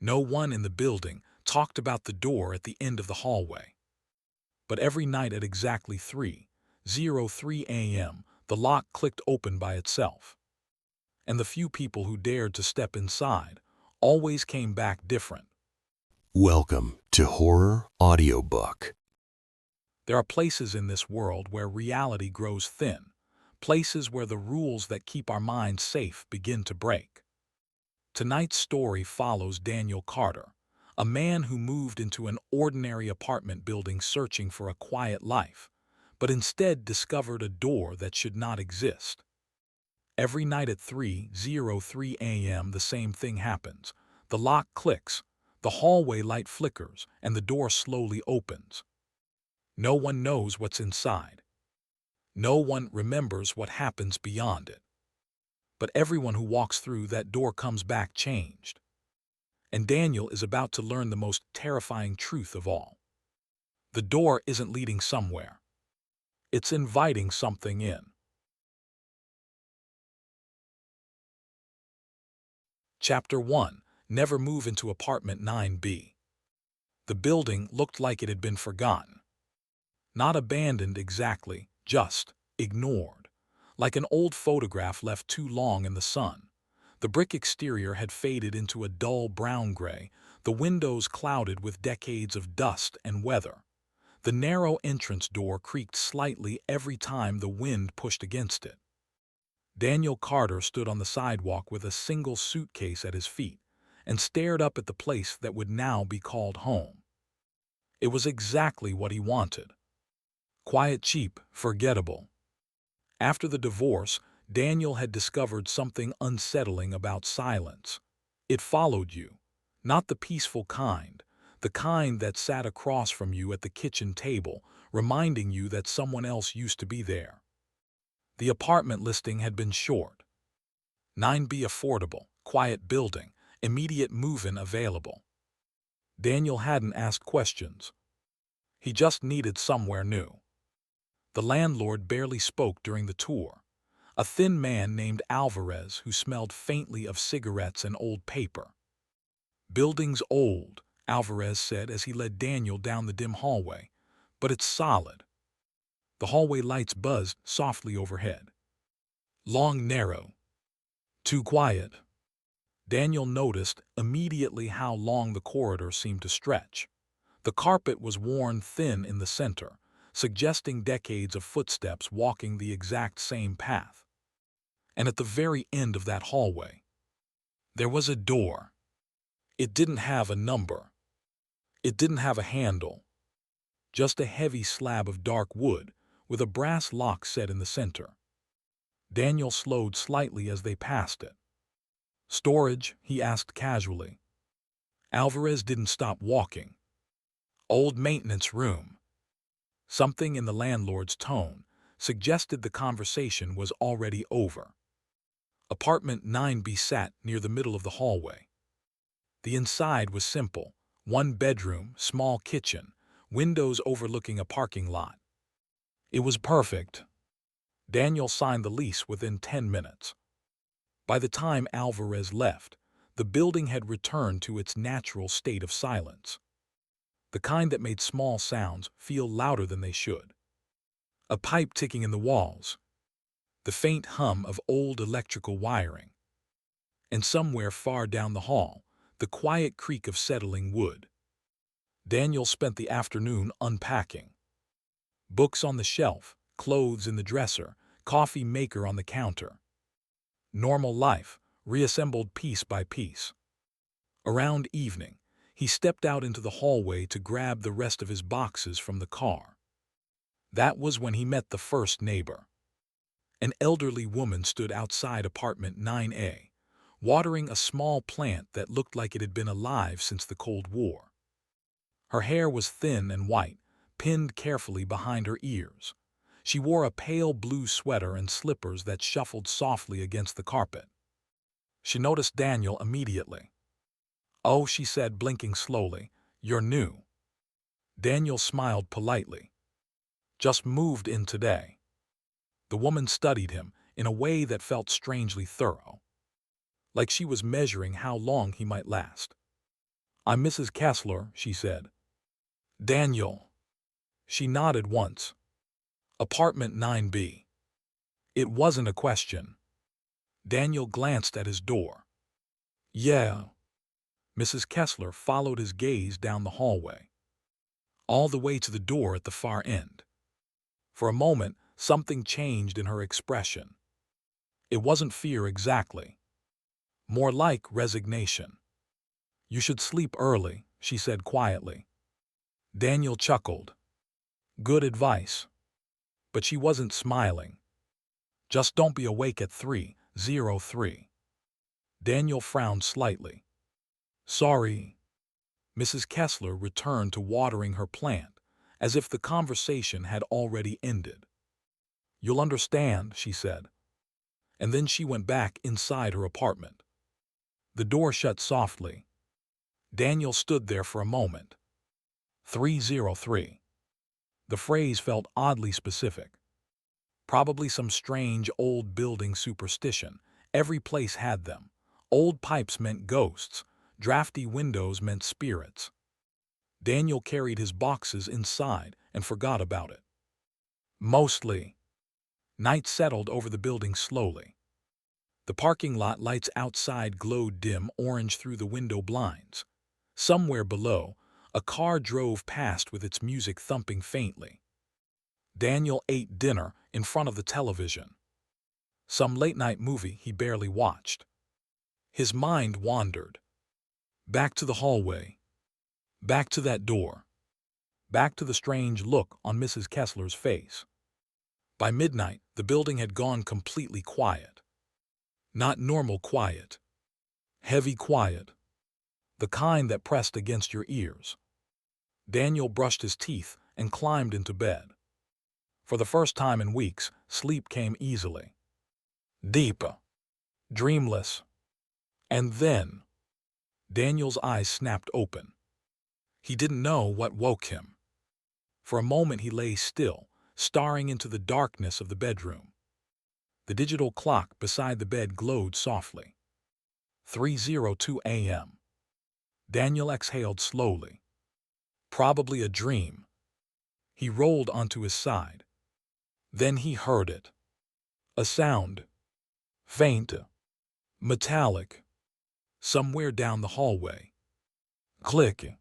No one in the building talked about the door at the end of the hallway. But every night at exactly 3:03 a.m., the lock clicked open by itself. And the few people who dared to step inside always came back different. Welcome to Horror Audiobook. There are places in this world where reality grows thin, places where the rules that keep our minds safe begin to break. Tonight's story follows Daniel Carter, a man who moved into an ordinary apartment building searching for a quiet life, but instead discovered a door that should not exist. Every night at 3:03 a.m. the same thing happens. The lock clicks, the hallway light flickers, and the door slowly opens. No one knows what's inside. No one remembers what happens beyond it. But everyone who walks through that door comes back changed. And Daniel is about to learn the most terrifying truth of all. The door isn't leading somewhere. It's inviting something in. Chapter 1. Never move into apartment 9B. The building looked like it had been forgotten. Not abandoned exactly, just ignored. Like an old photograph left too long in the sun. The brick exterior had faded into a dull brown-gray, the windows clouded with decades of dust and weather. The narrow entrance door creaked slightly every time the wind pushed against it. Daniel Carter stood on the sidewalk with a single suitcase at his feet and stared up at the place that would now be called home. It was exactly what he wanted. Quiet, cheap, forgettable. After the divorce, Daniel had discovered something unsettling about silence. It followed you, not the peaceful kind, the kind that sat across from you at the kitchen table, reminding you that someone else used to be there. The apartment listing had been short. 9B affordable, quiet building, immediate move-in available. Daniel hadn't asked questions. He just needed somewhere new. The landlord barely spoke during the tour. A thin man named Alvarez who smelled faintly of cigarettes and old paper. "Building's old," Alvarez said as he led Daniel down the dim hallway, "but it's solid." The hallway lights buzzed softly overhead. Long, narrow. Too quiet. Daniel noticed immediately how long the corridor seemed to stretch. The carpet was worn thin in the center, suggesting decades of footsteps walking the exact same path. And at the very end of that hallway, there was a door. It didn't have a number. It didn't have a handle. Just a heavy slab of dark wood with a brass lock set in the center. Daniel slowed slightly as they passed it. "Storage?" he asked casually. Alvarez didn't stop walking. "Old maintenance room." Something in the landlord's tone suggested the conversation was already over. Apartment 9B sat near the middle of the hallway. The inside was simple: one bedroom, small kitchen, windows overlooking a parking lot. It was perfect. Daniel signed the lease within 10 minutes. By the time Alvarez left, the building had returned to its natural state of silence. The kind that made small sounds feel louder than they should. A pipe ticking in the walls. The faint hum of old electrical wiring. And somewhere far down the hall, the quiet creak of settling wood. Daniel spent the afternoon unpacking. Books on the shelf, clothes in the dresser, coffee maker on the counter. Normal life, reassembled piece by piece. Around evening, he stepped out into the hallway to grab the rest of his boxes from the car. That was when he met the first neighbor. An elderly woman stood outside apartment 9A, watering a small plant that looked like it had been alive since the Cold War. Her hair was thin and white, pinned carefully behind her ears. She wore a pale blue sweater and slippers that shuffled softly against the carpet. She noticed Daniel immediately. "Oh," she said, blinking slowly, "you're new." Daniel smiled politely. "Just moved in today." The woman studied him in a way that felt strangely thorough. Like she was measuring how long he might last. I'm Mrs. Kessler, she said. Daniel. She nodded once. Apartment 9B. It wasn't a question. Daniel glanced at his door. Yeah. Mrs. Kessler followed his gaze down the hallway, all the way to the door at the far end. For a moment, something changed in her expression. It wasn't fear exactly. More like resignation. You should sleep early, she said quietly. Daniel chuckled. Good advice. But she wasn't smiling. Just don't be awake at 3:03. Daniel frowned slightly. Sorry. Mrs. Kessler returned to watering her plant, as if the conversation had already ended. You'll understand, she said. And then she went back inside her apartment. The door shut softly. Daniel stood there for a moment. 3:03. The phrase felt oddly specific. Probably some strange old building superstition. Every place had them. Old pipes meant ghosts. Drafty windows meant spirits. Daniel carried his boxes inside and forgot about it. Mostly. Night settled over the building slowly. The parking lot lights outside glowed dim orange through the window blinds. Somewhere below, a car drove past with its music thumping faintly. Daniel ate dinner in front of the television. Some late-night movie he barely watched. His mind wandered. Back to the hallway. Back to that door. Back to the strange look on Mrs. Kessler's face. By midnight, the building had gone completely quiet. Not normal quiet. Heavy quiet. The kind that pressed against your ears. Daniel brushed his teeth and climbed into bed. For the first time in weeks, sleep came easily. Deep. Dreamless. And then, Daniel's eyes snapped open. He didn't know what woke him. For a moment he lay still, staring into the darkness of the bedroom. The digital clock beside the bed glowed softly. 3:02 a.m. Daniel exhaled slowly. Probably a dream. He rolled onto his side. Then he heard it. A sound. Faint. Metallic. Somewhere down the hallway. Click.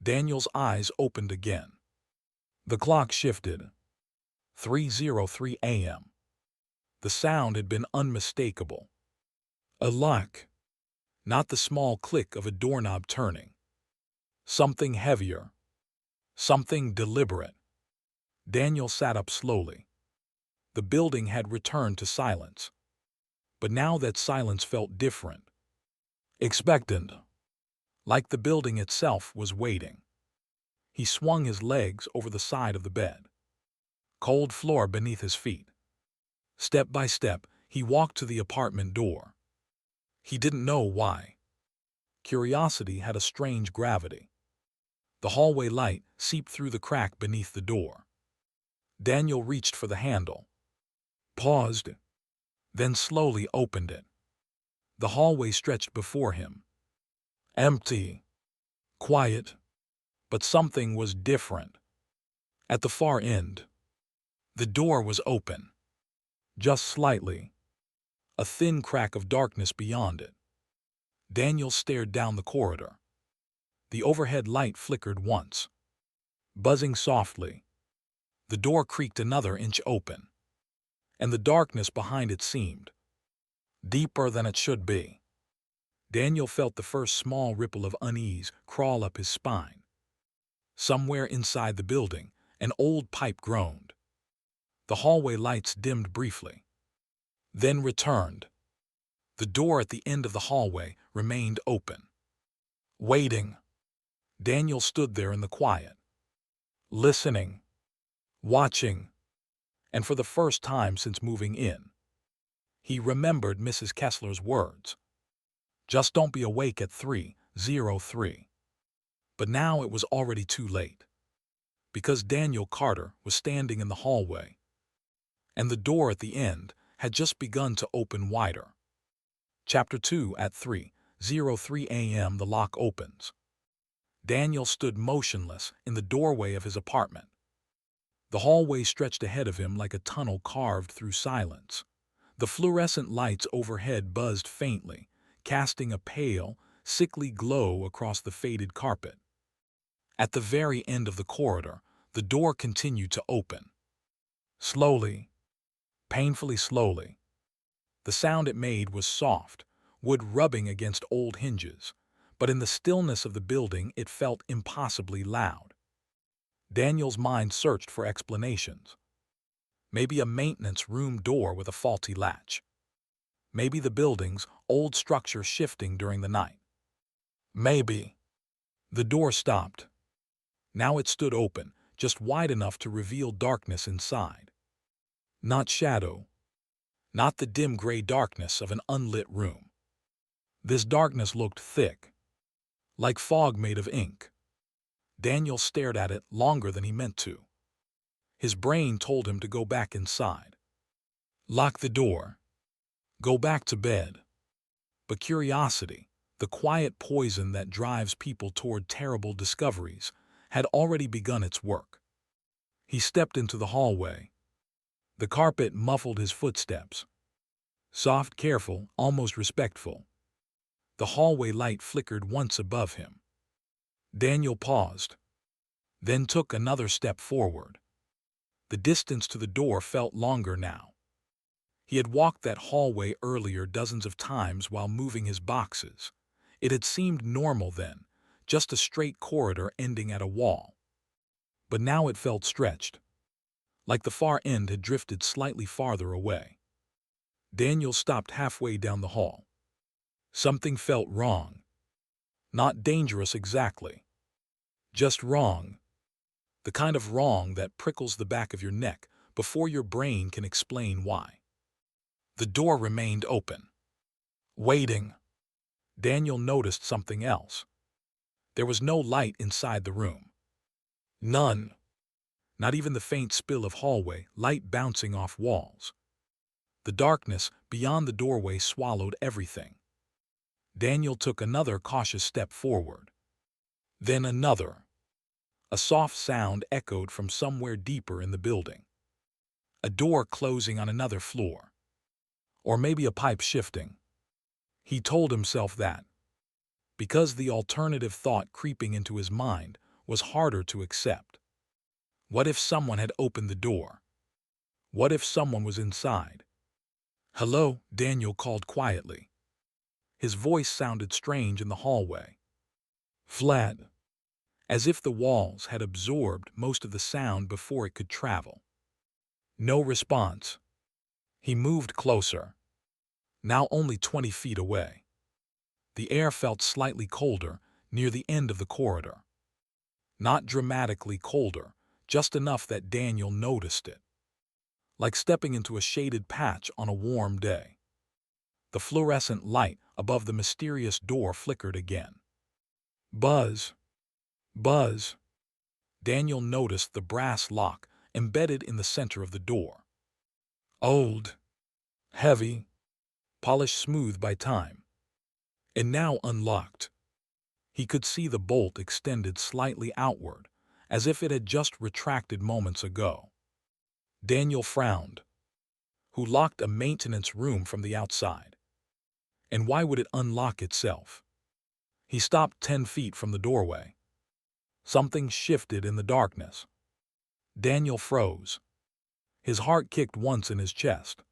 Daniel's eyes opened again. The clock shifted. 3:03 a.m. The sound had been unmistakable. A lock. Not the small click of a doorknob turning. Something heavier. Something deliberate. Daniel sat up slowly. The building had returned to silence. But now that silence felt different. Expectant. Like the building itself was waiting. He swung his legs over the side of the bed. Cold floor beneath his feet. Step by step, he walked to the apartment door. He didn't know why. Curiosity had a strange gravity. The hallway light seeped through the crack beneath the door. Daniel reached for the handle. Paused. Then slowly opened it. The hallway stretched before him. Empty. Quiet. But something was different. At the far end, the door was open. Just slightly. A thin crack of darkness beyond it. Daniel stared down the corridor. The overhead light flickered once. Buzzing softly. The door creaked another inch open. And the darkness behind it seemed deeper than it should be. Daniel felt the first small ripple of unease crawl up his spine. Somewhere inside the building, an old pipe groaned. The hallway lights dimmed briefly. Then returned. The door at the end of the hallway remained open. Waiting. Daniel stood there in the quiet. Listening. Watching. And for the first time since moving in, he remembered Mrs. Kessler's words. Just don't be awake at 3:03. But now it was already too late. Because Daniel Carter was standing in the hallway. And the door at the end had just begun to open wider. Chapter 2 At 3:03 a.m. the lock opens. Daniel stood motionless in the doorway of his apartment. The hallway stretched ahead of him like a tunnel carved through silence. The fluorescent lights overhead buzzed faintly, casting a pale, sickly glow across the faded carpet. At the very end of the corridor, the door continued to open. Slowly, painfully slowly. The sound it made was soft, wood rubbing against old hinges, but in the stillness of the building it felt impossibly loud. Daniel's mind searched for explanations. Maybe a maintenance room door with a faulty latch. Maybe the building's old structure shifting during the night. Maybe. The door stopped. Now it stood open, just wide enough to reveal darkness inside. Not shadow. Not the dim gray darkness of an unlit room. This darkness looked thick, like fog made of ink. Daniel stared at it longer than he meant to. His brain told him to go back inside. Lock the door. Go back to bed. But curiosity, the quiet poison that drives people toward terrible discoveries, had already begun its work. He stepped into the hallway. The carpet muffled his footsteps. Soft, careful, almost respectful. The hallway light flickered once above him. Daniel paused, then took another step forward. The distance to the door felt longer now. He had walked that hallway earlier dozens of times while moving his boxes. It had seemed normal then, just a straight corridor ending at a wall. But now it felt stretched, like the far end had drifted slightly farther away. Daniel stopped halfway down the hall. Something felt wrong. Not dangerous exactly. Just wrong. The kind of wrong that prickles the back of your neck before your brain can explain why. The door remained open. Waiting. Daniel noticed something else. There was no light inside the room. None. Not even the faint spill of hallway light bouncing off walls. The darkness beyond the doorway swallowed everything. Daniel took another cautious step forward. Then another. A soft sound echoed from somewhere deeper in the building. A door closing on another floor. Or maybe a pipe shifting. He told himself that, because the alternative thought creeping into his mind was harder to accept. What if someone had opened the door? What if someone was inside? "Hello," Daniel called quietly. His voice sounded strange in the hallway. Flat. As if the walls had absorbed most of the sound before it could travel. No response. He moved closer. Now only 20 feet away. The air felt slightly colder near the end of the corridor. Not dramatically colder, just enough that Daniel noticed it. Like stepping into a shaded patch on a warm day. The fluorescent light above the mysterious door flickered again. Buzz. Buzz. Daniel noticed the brass lock embedded in the center of the door. Old. Heavy. Polished smooth by time. And now unlocked. He could see the bolt extended slightly outward, as if it had just retracted moments ago. Daniel frowned. Who locked a maintenance room from the outside? And why would it unlock itself? He stopped 10 feet from the doorway. Something shifted in the darkness. Daniel froze. His heart kicked once in his chest.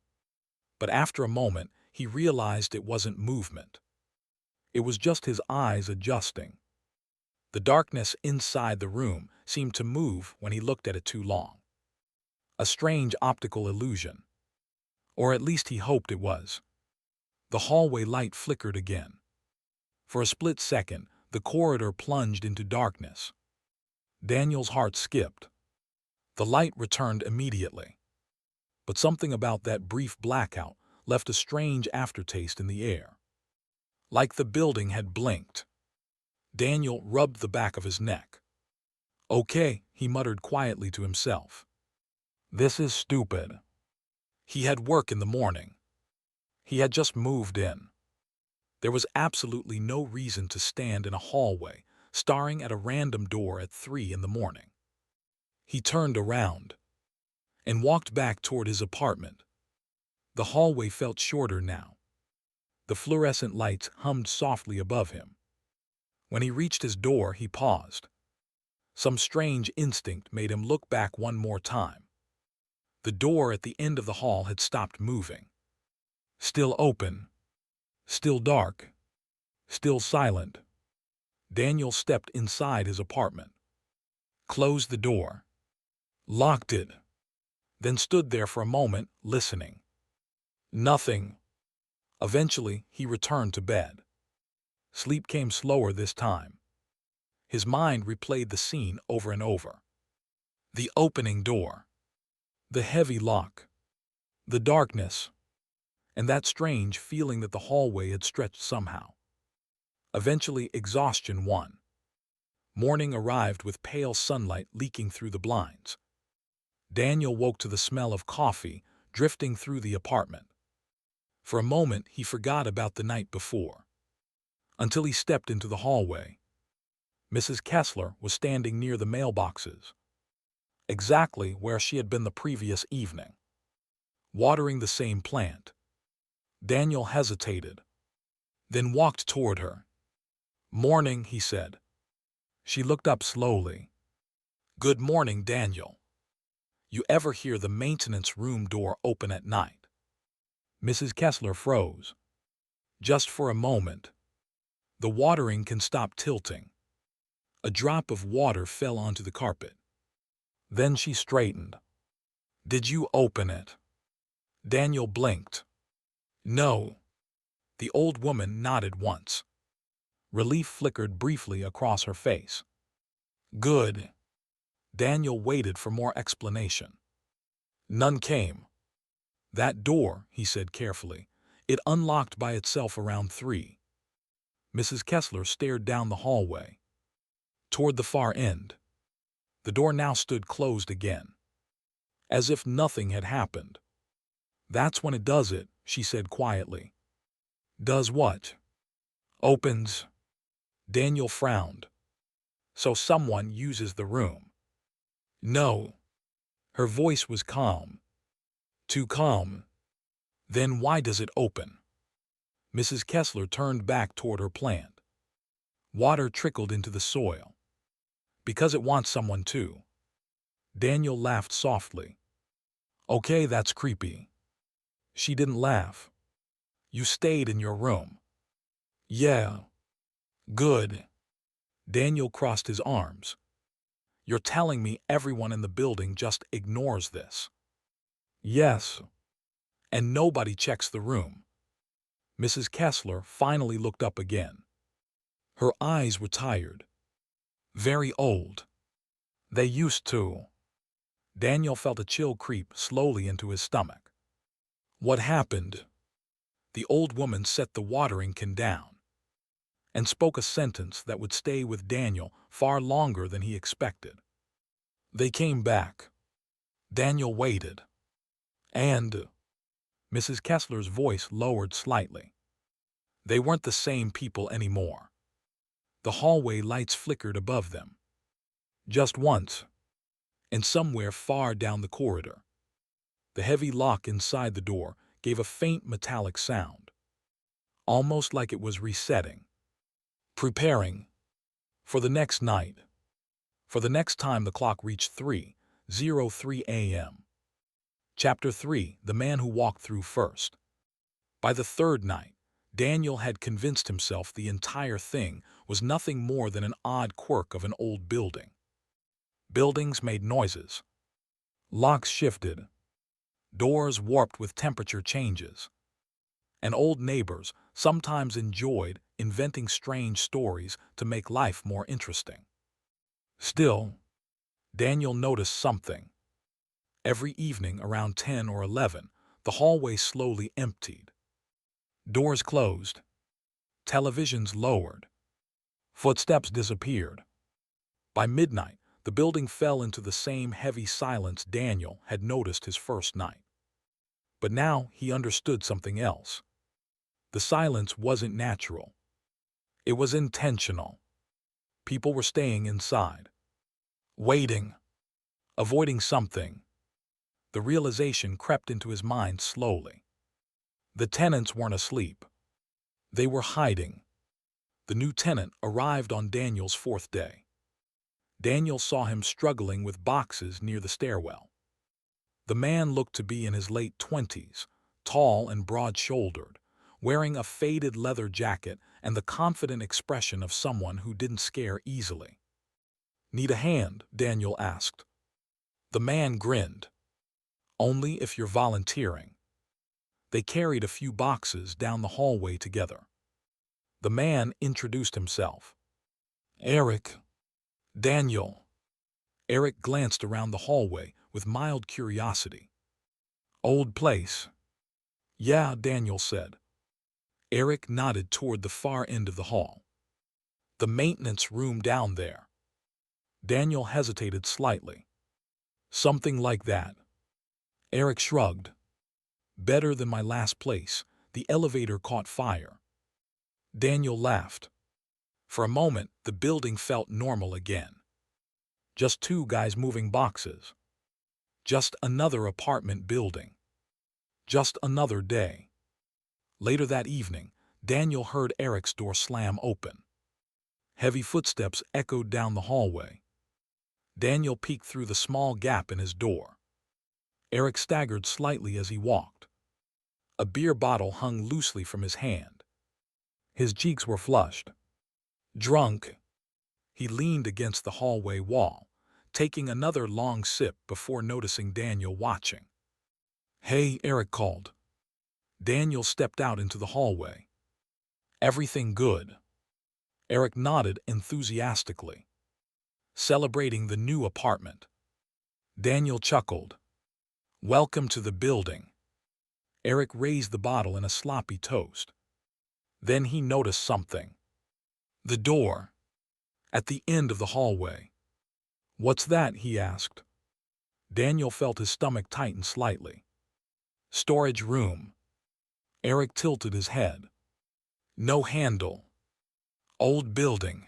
But after a moment, he realized it wasn't movement. It was just his eyes adjusting. The darkness inside the room seemed to move when he looked at it too long. A strange optical illusion. Or at least he hoped it was. The hallway light flickered again. For a split second, the corridor plunged into darkness. Daniel's heart skipped. The light returned immediately. But something about that brief blackout left a strange aftertaste in the air. Like the building had blinked. Daniel rubbed the back of his neck. "Okay," he muttered quietly to himself. "This is stupid." He had work in the morning. He had just moved in. There was absolutely no reason to stand in a hallway, staring at a random door at 3 in the morning. He turned around and walked back toward his apartment. The hallway felt shorter now. The fluorescent lights hummed softly above him. When he reached his door, he paused. Some strange instinct made him look back one more time. The door at the end of the hall had stopped moving. Still open. Still dark. Still silent. Daniel stepped inside his apartment, closed the door, locked it, then stood there for a moment, listening. Nothing. Eventually, he returned to bed. Sleep came slower this time. His mind replayed the scene over and over. The opening door, the heavy lock, the darkness, and that strange feeling that the hallway had stretched somehow. Eventually, exhaustion won. Morning arrived with pale sunlight leaking through the blinds. Daniel woke to the smell of coffee drifting through the apartment. For a moment, he forgot about the night before, until he stepped into the hallway. Mrs. Kessler was standing near the mailboxes, exactly where she had been the previous evening, watering the same plant. Daniel hesitated, then walked toward her. "Morning," he said. She looked up slowly. "Good morning, Daniel. You ever hear the maintenance room door open at night?" Mrs. Kessler froze. Just for a moment. The watering can stop tilting. A drop of water fell onto the carpet. Then she straightened. "Did you open it?" Daniel blinked. "No." The old woman nodded once. Relief flickered briefly across her face. "Good." Daniel waited for more explanation. None came. "That door," he said carefully, "it unlocked by itself around 3. Mrs. Kessler stared down the hallway, toward the far end. The door now stood closed again, as if nothing had happened. "That's when it does it," she said quietly. "Does what?" "Opens." Daniel frowned. "So someone uses the room?" "No." Her voice was calm. Too calm. "Then why does it open?" Mrs. Kessler turned back toward her plant. Water trickled into the soil. "Because it wants someone to." Daniel laughed softly. "Okay, that's creepy." She didn't laugh. "You stayed in your room." "Yeah." "Good." Daniel crossed his arms. "You're telling me everyone in the building just ignores this?" "Yes." "And nobody checks the room?" Mrs. Kessler finally looked up again. Her eyes were tired. "Very old." "They used to." Daniel felt a chill creep slowly into his stomach. "What happened?" The old woman set the watering can down and spoke a sentence that would stay with Daniel far longer than he expected. "They came back." Daniel waited. "And?" Mrs. Kessler's voice lowered slightly. "They weren't the same people anymore." The hallway lights flickered above them. Just once, and somewhere far down the corridor. The heavy lock inside the door gave a faint metallic sound, almost like it was resetting, preparing for the next night, for the next time the clock reached 3:03 a.m. Chapter 3: The Man Who Walked Through First. By the third night, Daniel had convinced himself the entire thing was nothing more than an odd quirk of an old building. Buildings made noises. Locks shifted. Doors warped with temperature changes. And old neighbors sometimes enjoyed inventing strange stories to make life more interesting. Still, Daniel noticed something. Every evening around 10 or 11, the hallway slowly emptied. Doors closed. Televisions lowered. Footsteps disappeared. By midnight, the building fell into the same heavy silence Daniel had noticed his first night. But now he understood something else. The silence wasn't natural. It was intentional. People were staying inside, waiting, avoiding something. The realization crept into his mind slowly. The tenants weren't asleep. They were hiding. The new tenant arrived on Daniel's fourth day. Daniel saw him struggling with boxes near the stairwell. The man looked to be in his late 20s, tall and broad-shouldered, wearing a faded leather jacket and the confident expression of someone who didn't scare easily. "Need a hand?" Daniel asked. The man grinned. "Only if you're volunteering." They carried a few boxes down the hallway together. The man introduced himself. "Eric." "Daniel." Eric glanced around the hallway with mild curiosity. "Old place?" "Yeah," Daniel said. Eric nodded toward the far end of the hall. "The maintenance room down there." Daniel hesitated slightly. "Something like that." Eric shrugged. "Better than my last place. The elevator caught fire." Daniel laughed. For a moment, the building felt normal again. Just two guys moving boxes. Just another apartment building. Just another day. Later that evening, Daniel heard Eric's door slam open. Heavy footsteps echoed down the hallway. Daniel peeked through the small gap in his door. Eric staggered slightly as he walked. A beer bottle hung loosely from his hand. His cheeks were flushed. Drunk. He leaned against the hallway wall, taking another long sip before noticing Daniel watching. "Hey," Eric called. Daniel stepped out into the hallway. "Everything good?" Eric nodded enthusiastically. "Celebrating the new apartment." Daniel chuckled. "Welcome to the building." Eric raised the bottle in a sloppy toast. Then he noticed something. The door. At the end of the hallway. "What's that?" he asked. Daniel felt his stomach tighten slightly. "Storage room." Eric tilted his head. "No handle." "Old building."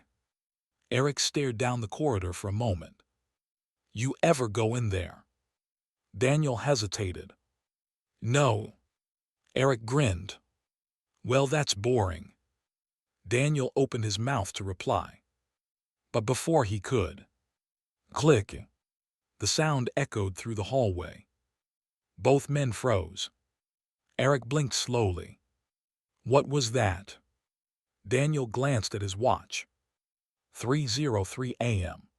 Eric stared down the corridor for a moment. "You ever go in there?" Daniel hesitated. "No." Eric grinned. "Well, that's boring." Daniel opened his mouth to reply. But before he could, click, the sound echoed through the hallway. Both men froze. Eric blinked slowly. What was that? Daniel glanced at his watch. 3:03 a.m.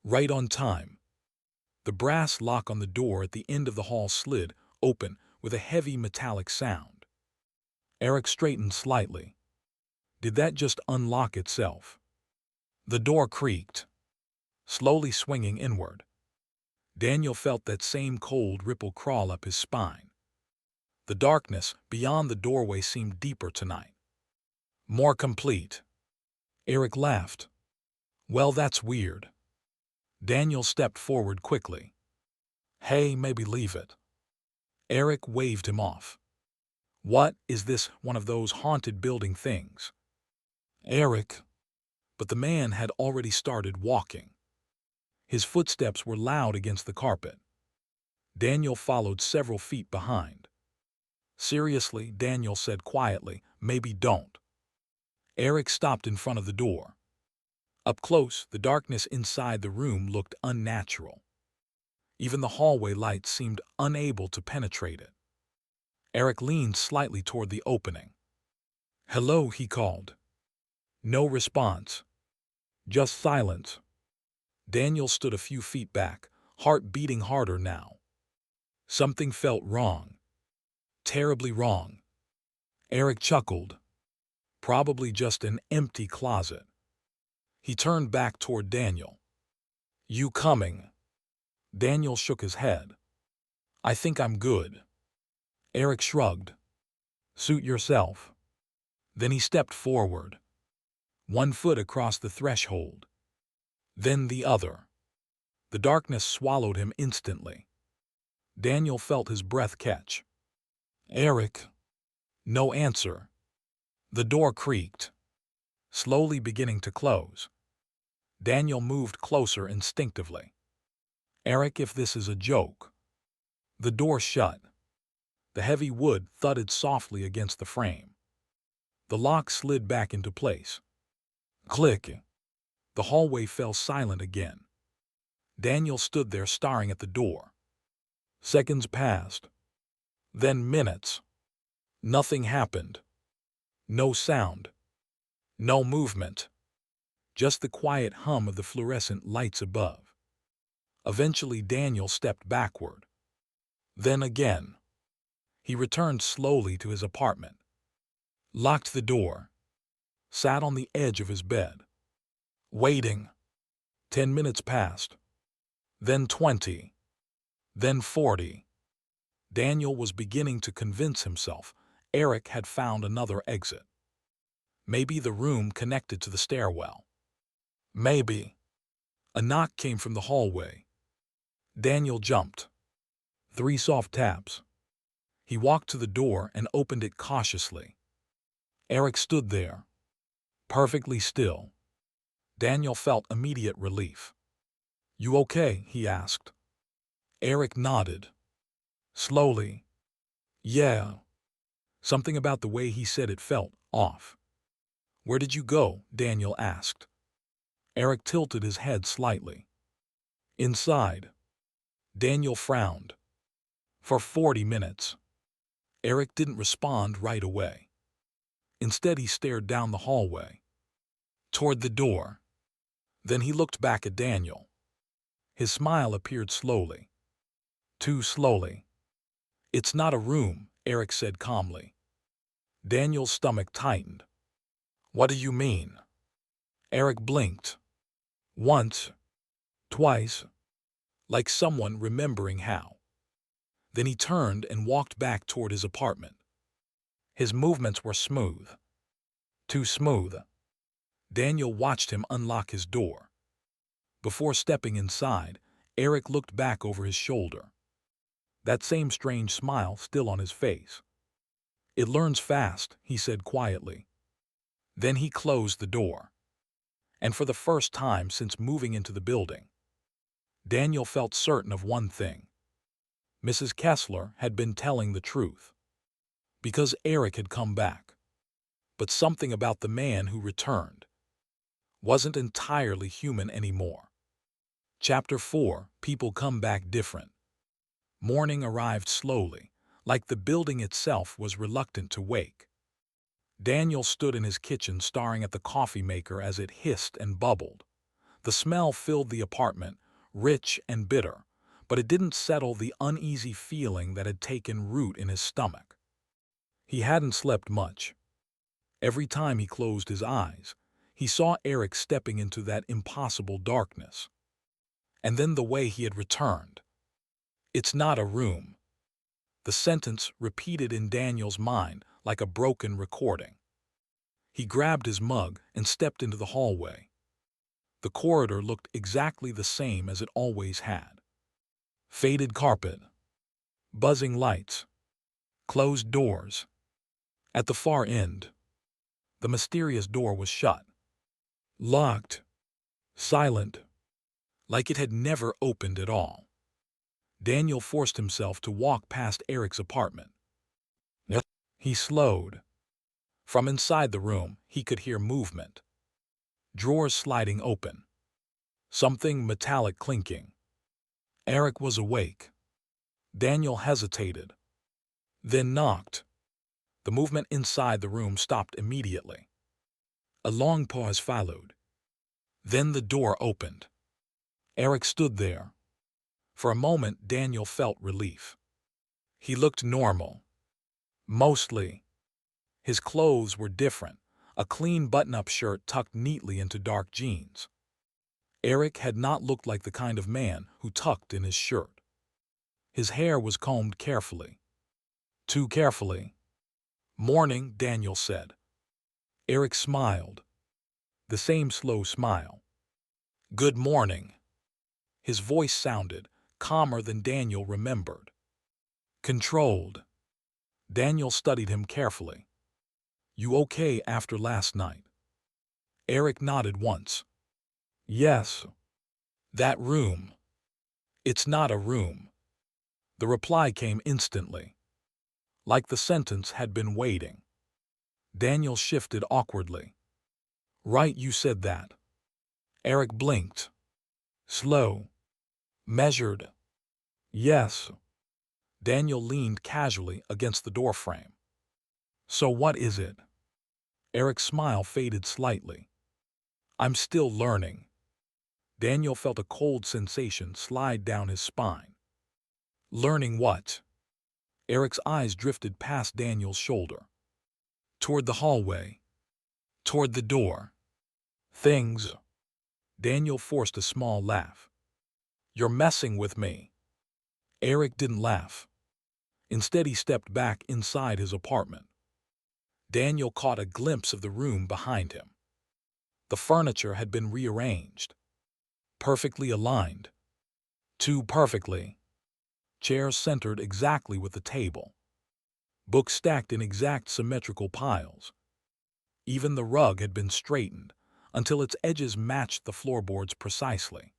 Right on time. The brass lock on the door at the end of the hall slid open with a heavy metallic sound. Eric straightened slightly. Did that just unlock itself? The door creaked, slowly swinging inward. Daniel felt that same cold ripple crawl up his spine. The darkness beyond the doorway seemed deeper tonight. More complete. Eric laughed. Well, that's weird. Daniel stepped forward quickly. Hey, maybe leave it. Eric waved him off. What, is this one of those haunted building things? Eric. But the man had already started walking. His footsteps were loud against the carpet. Daniel followed several feet behind. Seriously, Daniel said quietly, maybe don't. Eric stopped in front of the door. Up close, the darkness inside the room looked unnatural. Even the hallway light seemed unable to penetrate it. Eric leaned slightly toward the opening. Hello, he called. No response. Just silence. Daniel stood a few feet back, heart beating harder now. Something felt wrong. Terribly wrong. Eric chuckled. Probably just an empty closet. He turned back toward Daniel. You coming? Daniel shook his head. I think I'm good. Eric shrugged. Suit yourself. Then he stepped forward. One foot across the threshold. Then the other. The darkness swallowed him instantly. Daniel felt his breath catch. Eric. No answer. The door creaked, slowly beginning to close. Daniel moved closer instinctively. Eric, if this is a joke. The door shut. The heavy wood thudded softly against the frame. The lock slid back into place. Click. The hallway fell silent again. Daniel stood there staring at the door. Seconds passed. Then minutes. Nothing happened. No sound. No movement. Just the quiet hum of the fluorescent lights above. Eventually Daniel stepped backward. Then again. He returned slowly to his apartment. Locked the door. Sat on the edge of his bed. Waiting. 10 minutes passed. Then 20. Then 40. Daniel was beginning to convince himself Eric had found another exit. Maybe the room connected to the stairwell. Maybe. A knock came from the hallway. Daniel jumped. 3 soft taps. He walked to the door and opened it cautiously. Eric stood there, perfectly still. Daniel felt immediate relief. "You okay?" he asked. Eric nodded. Slowly. "Yeah." Something about the way he said it felt off. "Where did you go?" Daniel asked. Eric tilted his head slightly. "Inside." Daniel frowned. For 40 minutes. Eric didn't respond right away. Instead, he stared down the hallway, toward the door. Then he looked back at Daniel. His smile appeared slowly. Too slowly. "It's not a room," Eric said calmly. Daniel's stomach tightened. "What do you mean?" Eric blinked. Once. Twice. Like someone remembering how. Then he turned and walked back toward his apartment. His movements were smooth. Too smooth. Daniel watched him unlock his door. Before stepping inside, Eric looked back over his shoulder. That same strange smile still on his face. "It learns fast," he said quietly. Then he closed the door. And for the first time since moving into the building, Daniel felt certain of one thing. Mrs. Kessler had been telling the truth. Because Eric had come back. But something about the man who returned wasn't entirely human anymore. Chapter 4. People come back different. Morning arrived slowly, like the building itself was reluctant to wake. Daniel stood in his kitchen staring at the coffee maker as it hissed and bubbled. The smell filled the apartment, rich and bitter, but it didn't settle the uneasy feeling that had taken root in his stomach. He hadn't slept much. Every time he closed his eyes, he saw Eric stepping into that impossible darkness. And then the way he had returned. "It's not a room." The sentence repeated in Daniel's mind like a broken recording. He grabbed his mug and stepped into the hallway. The corridor looked exactly the same as it always had. Faded carpet. Buzzing lights. Closed doors. At the far end, the mysterious door was shut. Locked. Silent. Like it had never opened at all. Daniel forced himself to walk past Eric's apartment. He slowed. From inside the room, he could hear movement. Drawers sliding open. Something metallic clinking. Eric was awake. Daniel hesitated. Then knocked. The movement inside the room stopped immediately. A long pause followed. Then the door opened. Eric stood there. For a moment, Daniel felt relief. He looked normal. Mostly. His clothes were different, a clean button-up shirt tucked neatly into dark jeans. Eric had not looked like the kind of man who tucked in his shirt. His hair was combed carefully. Too carefully. "Morning," Daniel said. Eric smiled. The same slow smile. "Good morning." His voice sounded calmer than Daniel remembered. Controlled. Daniel studied him carefully. "You okay after last night?" Eric nodded once. Yes, that room. It's not a room. The reply came instantly, like the sentence had been waiting. Daniel shifted awkwardly. Right, you said that. Eric blinked. Slow. Measured. Yes. Daniel leaned casually against the doorframe. So what is it? Eric's smile faded slightly. I'm still learning. Daniel felt a cold sensation slide down his spine. Learning what? Eric's eyes drifted past Daniel's shoulder. Toward the hallway. Toward the door. Things. Daniel forced a small laugh. You're messing with me. Eric didn't laugh. Instead, he stepped back inside his apartment. Daniel caught a glimpse of the room behind him. The furniture had been rearranged. Perfectly aligned. Too perfectly. Chairs centered exactly with the table. Books stacked in exact symmetrical piles. Even the rug had been straightened until its edges matched the floorboards precisely.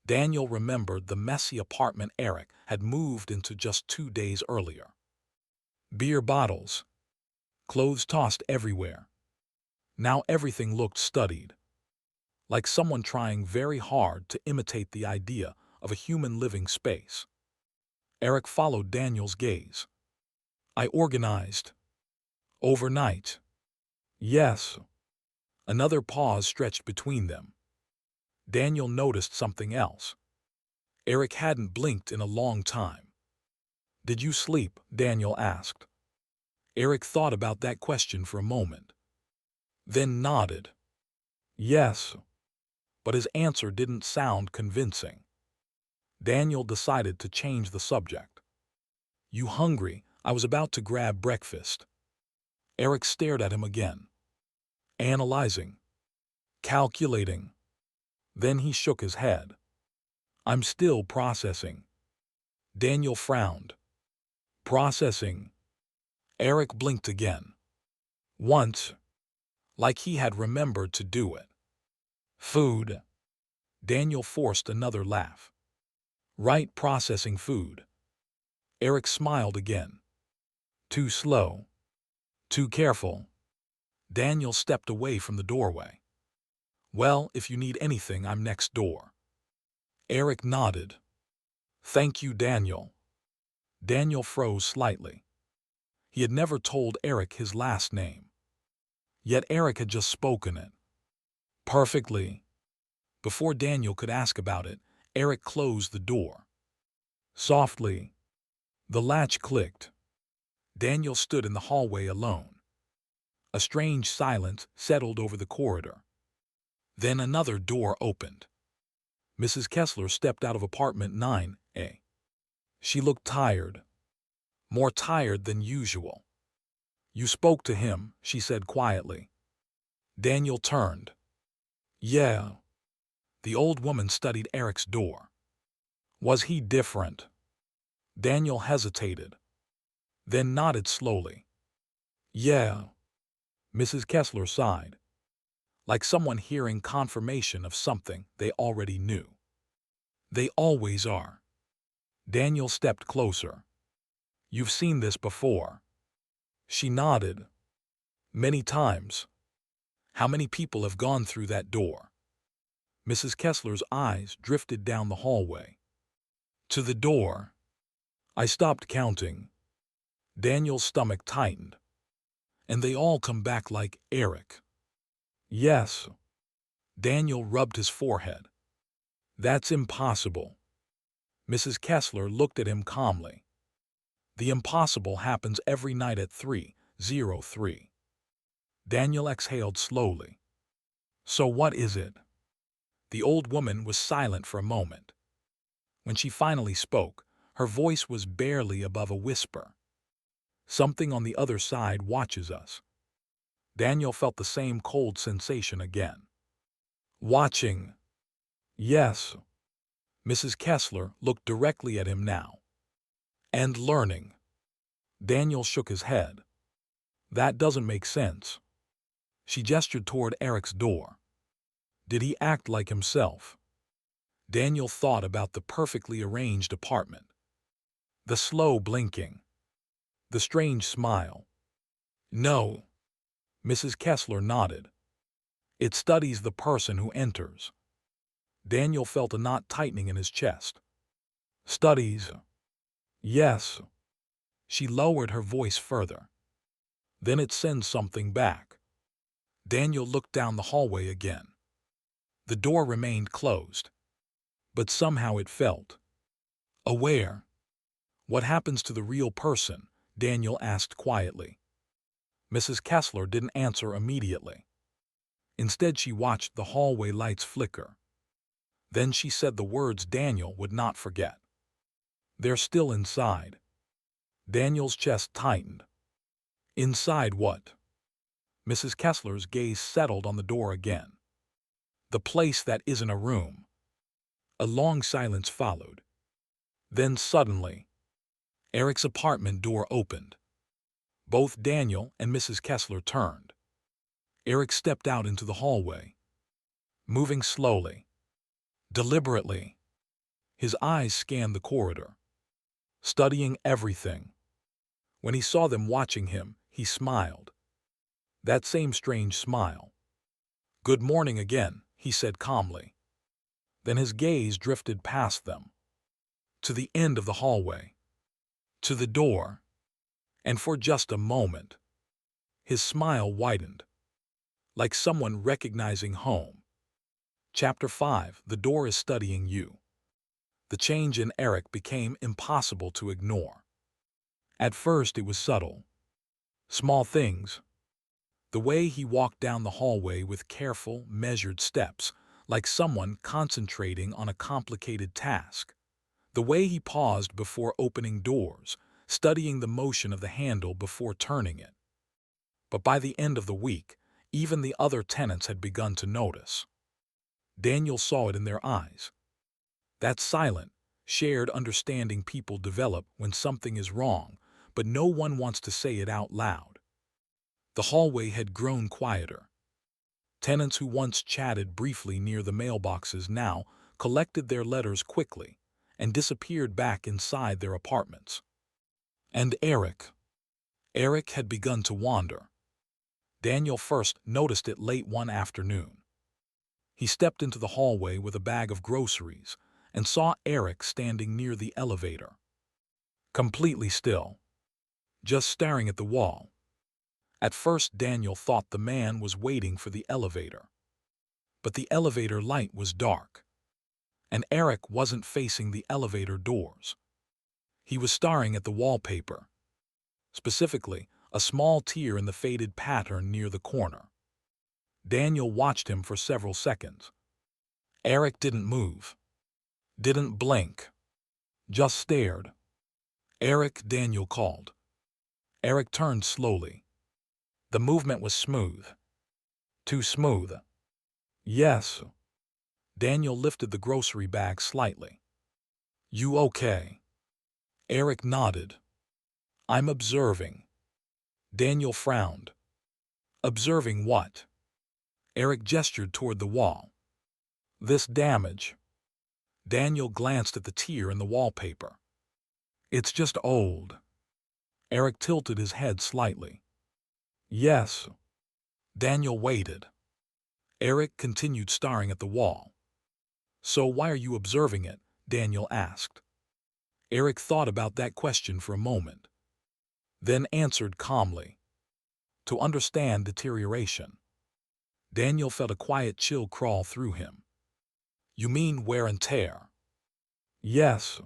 Daniel remembered the messy apartment Eric had moved into just 2 days earlier. Beer bottles. Clothes tossed everywhere. Now everything looked studied, like someone trying very hard to imitate the idea of a human living space. Eric followed Daniel's gaze. I organized. Overnight. Yes. Another pause stretched between them. Daniel noticed something else. Eric hadn't blinked in a long time. Did you sleep? Daniel asked. Eric thought about that question for a moment, then nodded. Yes. But his answer didn't sound convincing. Daniel decided to change the subject. You hungry? I was about to grab breakfast. Eric stared at him again. Analyzing. Calculating. Then he shook his head. I'm still processing. Daniel frowned. Processing. Eric blinked again. Once. Like he had remembered to do it. Food. Daniel forced another laugh. Right, processing food. Eric smiled again. Too slow. Too careful. Daniel stepped away from the doorway. Well, if you need anything, I'm next door. Eric nodded. Thank you, Daniel. Daniel froze slightly. He had never told Eric his last name. Yet Eric had just spoken it. Perfectly. Before Daniel could ask about it, Eric closed the door. Softly. The latch clicked. Daniel stood in the hallway alone. A strange silence settled over the corridor. Then another door opened. Mrs. Kessler stepped out of apartment 9A. She looked tired. More tired than usual. You spoke to him, she said quietly. Daniel turned. Yeah. The old woman studied Eric's door. Was he different? Daniel hesitated, then nodded slowly. Yeah. Mrs. Kessler sighed, like someone hearing confirmation of something they already knew. They always are. Daniel stepped closer. You've seen this before. She nodded. Many times. How many people have gone through that door? Mrs. Kessler's eyes drifted down the hallway. To the door. I stopped counting. Daniel's stomach tightened. And they all come back like Eric. Yes. Daniel rubbed his forehead. That's impossible. Mrs. Kessler looked at him calmly. The impossible happens every night at 3:03. Daniel exhaled slowly. So what is it? The old woman was silent for a moment. When she finally spoke, her voice was barely above a whisper. Something on the other side watches us. Daniel felt the same cold sensation again. Watching. Yes. Mrs. Kessler looked directly at him now. And learning. Daniel shook his head. That doesn't make sense. She gestured toward Eric's door. Did he act like himself? Daniel thought about the perfectly arranged apartment. The slow blinking. The strange smile. No. Mrs. Kessler nodded. It studies the person who enters. Daniel felt a knot tightening in his chest. Studies. Yes. She lowered her voice further. Then it sends something back. Daniel looked down the hallway again. The door remained closed. But somehow it felt aware. What happens to the real person? Daniel asked quietly. Mrs. Kessler didn't answer immediately. Instead, she watched the hallway lights flicker. Then she said the words Daniel would not forget. They're still inside. Daniel's chest tightened. Inside what? Mrs. Kessler's gaze settled on the door again. The place that isn't a room. A long silence followed. Then suddenly, Eric's apartment door opened. Both Daniel and Mrs. Kessler turned. Eric stepped out into the hallway, moving slowly, deliberately. His eyes scanned the corridor, studying everything. When he saw them watching him, he smiled. That same strange smile. Good morning again, he said calmly. Then his gaze drifted past them, to the end of the hallway, to the door, and for just a moment, his smile widened, like someone recognizing home. Chapter 5. The door is studying you. The change in Eric became impossible to ignore. At first it was subtle. Small things. The way he walked down the hallway with careful, measured steps, like someone concentrating on a complicated task. The way he paused before opening doors, studying the motion of the handle before turning it. But by the end of the week, even the other tenants had begun to notice. Daniel saw it in their eyes. That silent, shared understanding people develop when something is wrong, but no one wants to say it out loud. The hallway had grown quieter. Tenants who once chatted briefly near the mailboxes now collected their letters quickly and disappeared back inside their apartments. And Eric had begun to wander. Daniel first noticed it late one afternoon. He stepped into the hallway with a bag of groceries and saw Eric standing near the elevator, completely still, just staring at the wall. At first, Daniel thought the man was waiting for the elevator. But the elevator light was dark, and Eric wasn't facing the elevator doors. He was staring at the wallpaper, specifically a small tear in the faded pattern near the corner. Daniel watched him for several seconds. Eric didn't move, didn't blink, just stared. Eric, Daniel called. Eric turned slowly. The movement was smooth. Too smooth. Yes. Daniel lifted the grocery bag slightly. You okay? Eric nodded. I'm observing. Daniel frowned. Observing what? Eric gestured toward the wall. This damage. Daniel glanced at the tear in the wallpaper. It's just old. Eric tilted his head slightly. Yes. Daniel waited. Eric continued staring at the wall. So why are you observing it? Daniel asked. Eric thought about that question for a moment, then answered calmly. To understand deterioration. Daniel felt a quiet chill crawl through him. You mean wear and tear? Yes.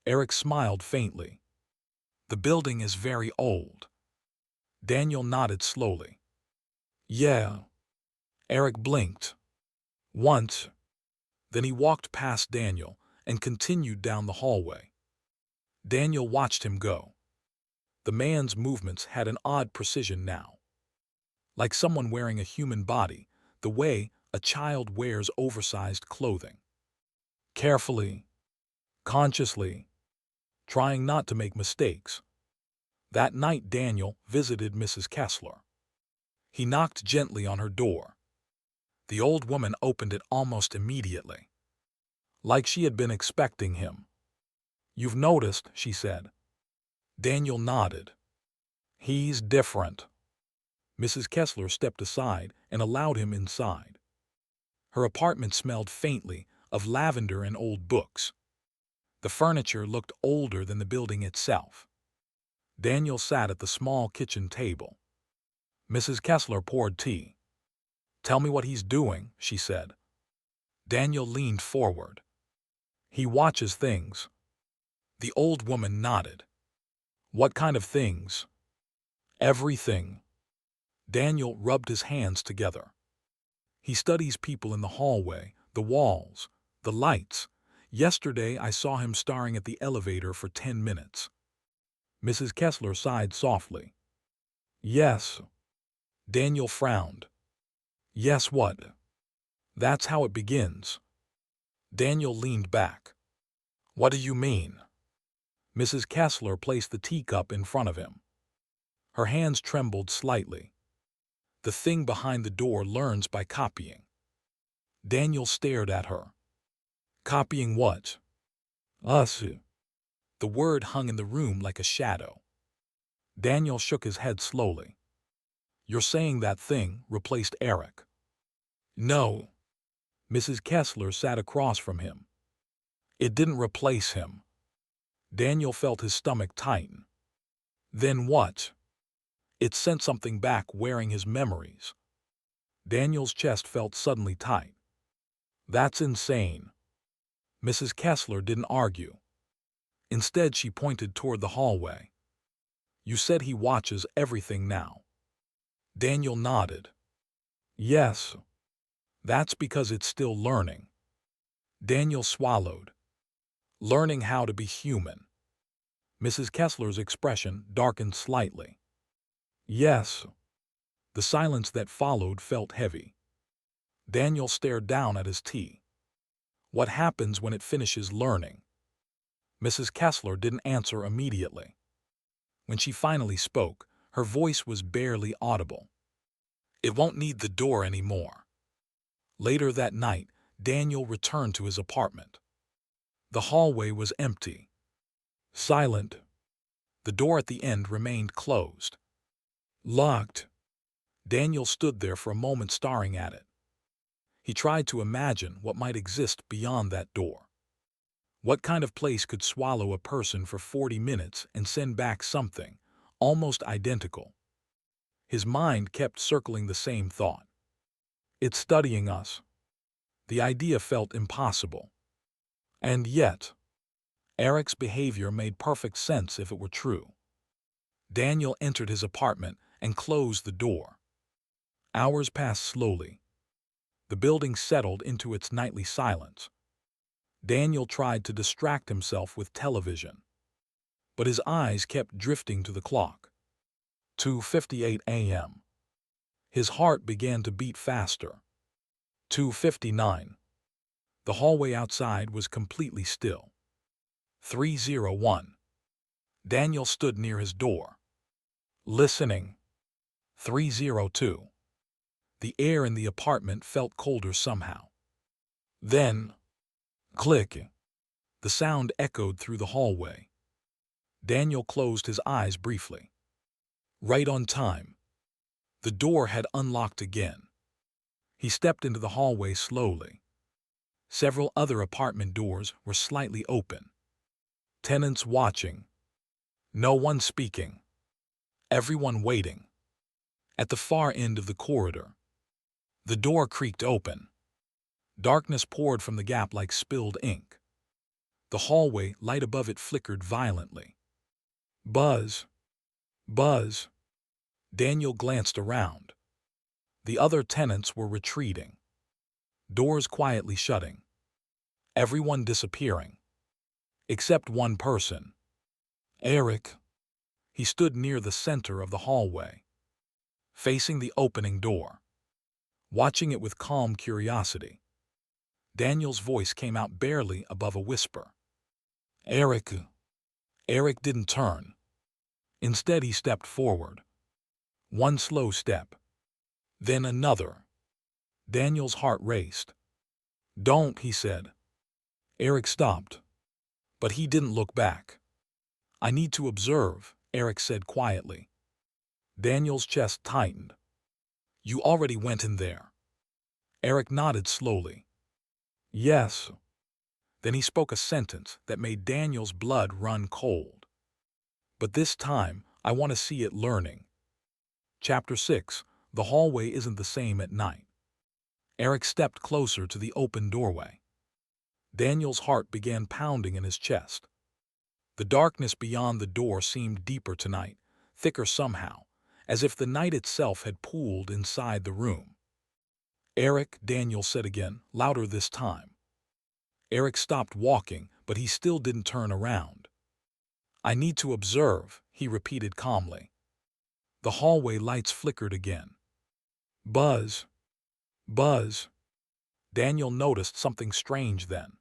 Eric smiled faintly. The building is very old. Daniel nodded slowly. Yeah. Eric blinked. Once. Then he walked past Daniel and continued down the hallway. Daniel watched him go. The man's movements had an odd precision now. Like someone wearing a human body, the way a child wears oversized clothing. Carefully, consciously, trying not to make mistakes. That night Daniel visited Mrs. Kessler. He knocked gently on her door. The old woman opened it almost immediately, like she had been expecting him. "You've noticed," she said. Daniel nodded. "He's different." Mrs. Kessler stepped aside and allowed him inside. Her apartment smelled faintly of lavender and old books. The furniture looked older than the building itself. Daniel sat at the small kitchen table. Mrs. Kessler poured tea. "Tell me what he's doing," she said. Daniel leaned forward. "He watches things." The old woman nodded. "What kind of things?" "Everything." Daniel rubbed his hands together. "He studies people in the hallway, the walls, the lights. Yesterday I saw him staring at the elevator for 10 minutes. Mrs. Kessler sighed softly. "Yes." Daniel frowned. "Yes, what?" "That's how it begins." Daniel leaned back. "What do you mean?" Mrs. Kessler placed the teacup in front of him. Her hands trembled slightly. "The thing behind the door learns by copying." Daniel stared at her. "Copying what?" "Us." The word hung in the room like a shadow. Daniel shook his head slowly. "You're saying that thing replaced Eric." "No." Mrs. Kessler sat across from him. "It didn't replace him." Daniel felt his stomach tighten. "Then what?" "It sent something back wearing his memories." Daniel's chest felt suddenly tight. "That's insane." Mrs. Kessler didn't argue. Instead, she pointed toward the hallway. "You said he watches everything now." Daniel nodded. "Yes. That's because it's still learning." Daniel swallowed. "Learning how to be human." Mrs. Kessler's expression darkened slightly. "Yes." The silence that followed felt heavy. Daniel stared down at his tea. "What happens when it finishes learning?" Mrs. Kessler didn't answer immediately. When she finally spoke, her voice was barely audible. "It won't need the door anymore." Later that night, Daniel returned to his apartment. The hallway was empty. Silent. The door at the end remained closed. Locked. Daniel stood there for a moment staring at it. He tried to imagine what might exist beyond that door. What kind of place could swallow a person for 40 minutes and send back something almost identical? His mind kept circling the same thought. "It's studying us." The idea felt impossible. And yet, Eric's behavior made perfect sense if it were true. Daniel entered his apartment and closed the door. Hours passed slowly. The building settled into its nightly silence. Daniel tried to distract himself with television, but his eyes kept drifting to the clock. 2:58 a.m. His heart began to beat faster. 2:59. The hallway outside was completely still. 3:01. Daniel stood near his door, listening. 3:02. The air in the apartment felt colder somehow. Then, click. The sound echoed through the hallway. Daniel closed his eyes briefly. Right on time. The door had unlocked again. He stepped into the hallway slowly. Several other apartment doors were slightly open. Tenants watching. No one speaking. Everyone waiting. At the far end of the corridor, the door creaked open. Darkness poured from the gap like spilled ink. The hallway light above it flickered violently. Buzz. Buzz. Daniel glanced around. The other tenants were retreating. Doors quietly shutting. Everyone disappearing. Except one person. Eric. He stood near the center of the hallway, facing the opening door, watching it with calm curiosity. Daniel's voice came out barely above a whisper. "Eric." Eric didn't turn. Instead, he stepped forward. One slow step. Then another. Daniel's heart raced. "Don't," he said. Eric stopped, but he didn't look back. "I need to observe," Eric said quietly. Daniel's chest tightened. "You already went in there." Eric nodded slowly. "Yes." Then he spoke a sentence that made Daniel's blood run cold. "But this time, I want to see it learning." Chapter 6. The hallway isn't the same at night. Eric stepped closer to the open doorway. Daniel's heart began pounding in his chest. The darkness beyond the door seemed deeper tonight, thicker somehow, as if the night itself had pooled inside the room. "Eric," Daniel said again, louder this time. Eric stopped walking, but he still didn't turn around. "I need to observe," he repeated calmly. The hallway lights flickered again. Buzz. Buzz. Daniel noticed something strange then.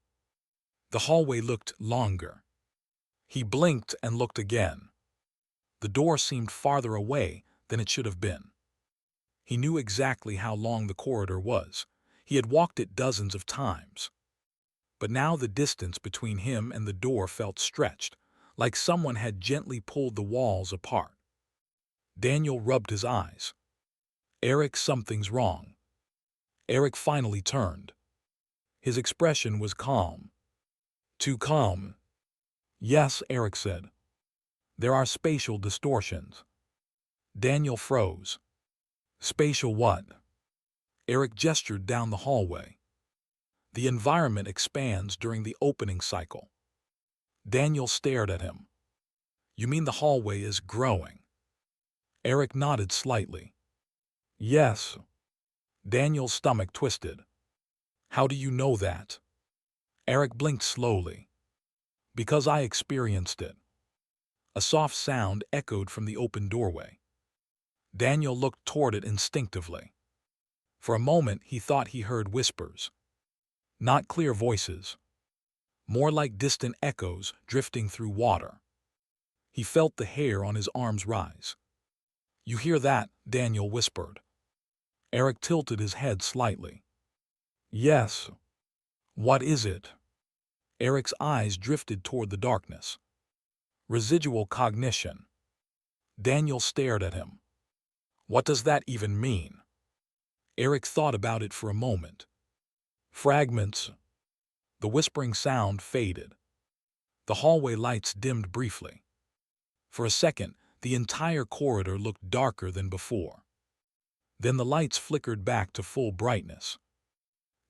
The hallway looked longer. He blinked and looked again. The door seemed farther away than it should have been. He knew exactly how long the corridor was. He had walked it dozens of times. But now the distance between him and the door felt stretched, like someone had gently pulled the walls apart. Daniel rubbed his eyes. "Eric, something's wrong." Eric finally turned. His expression was calm. "Too calm." "Yes," Eric said. "There are spatial distortions." Daniel froze. "Spatial what?" Eric gestured down the hallway. "The environment expands during the opening cycle." Daniel stared at him. "You mean the hallway is growing?" Eric nodded slightly. "Yes." Daniel's stomach twisted. "How do you know that?" Eric blinked slowly. "Because I experienced it." A soft sound echoed from the open doorway. Daniel looked toward it instinctively. For a moment he thought he heard whispers. Not clear voices. More like distant echoes drifting through water. He felt the hair on his arms rise. "You hear that?" Daniel whispered. Eric tilted his head slightly. "Yes." "What is it?" Eric's eyes drifted toward the darkness. "Residual cognition." Daniel stared at him. "What does that even mean?" Eric thought about it for a moment. "Fragments." The whispering sound faded. The hallway lights dimmed briefly. For a second, the entire corridor looked darker than before. Then the lights flickered back to full brightness.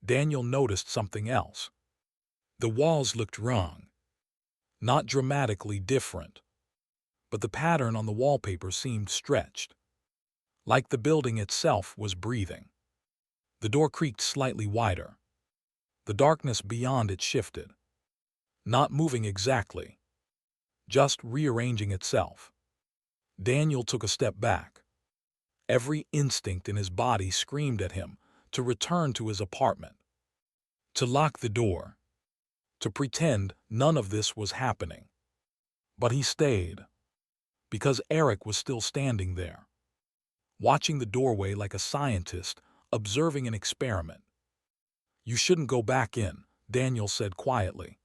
Daniel noticed something else. The walls looked wrong. Not dramatically different. But the pattern on the wallpaper seemed stretched. Like the building itself was breathing. The door creaked slightly wider. The darkness beyond it shifted. Not moving exactly. Just rearranging itself. Daniel took a step back. Every instinct in his body screamed at him to return to his apartment. To lock the door. To pretend none of this was happening. But he stayed. Because Eric was still standing there. Watching the doorway like a scientist, observing an experiment. "You shouldn't go back in," Daniel said quietly.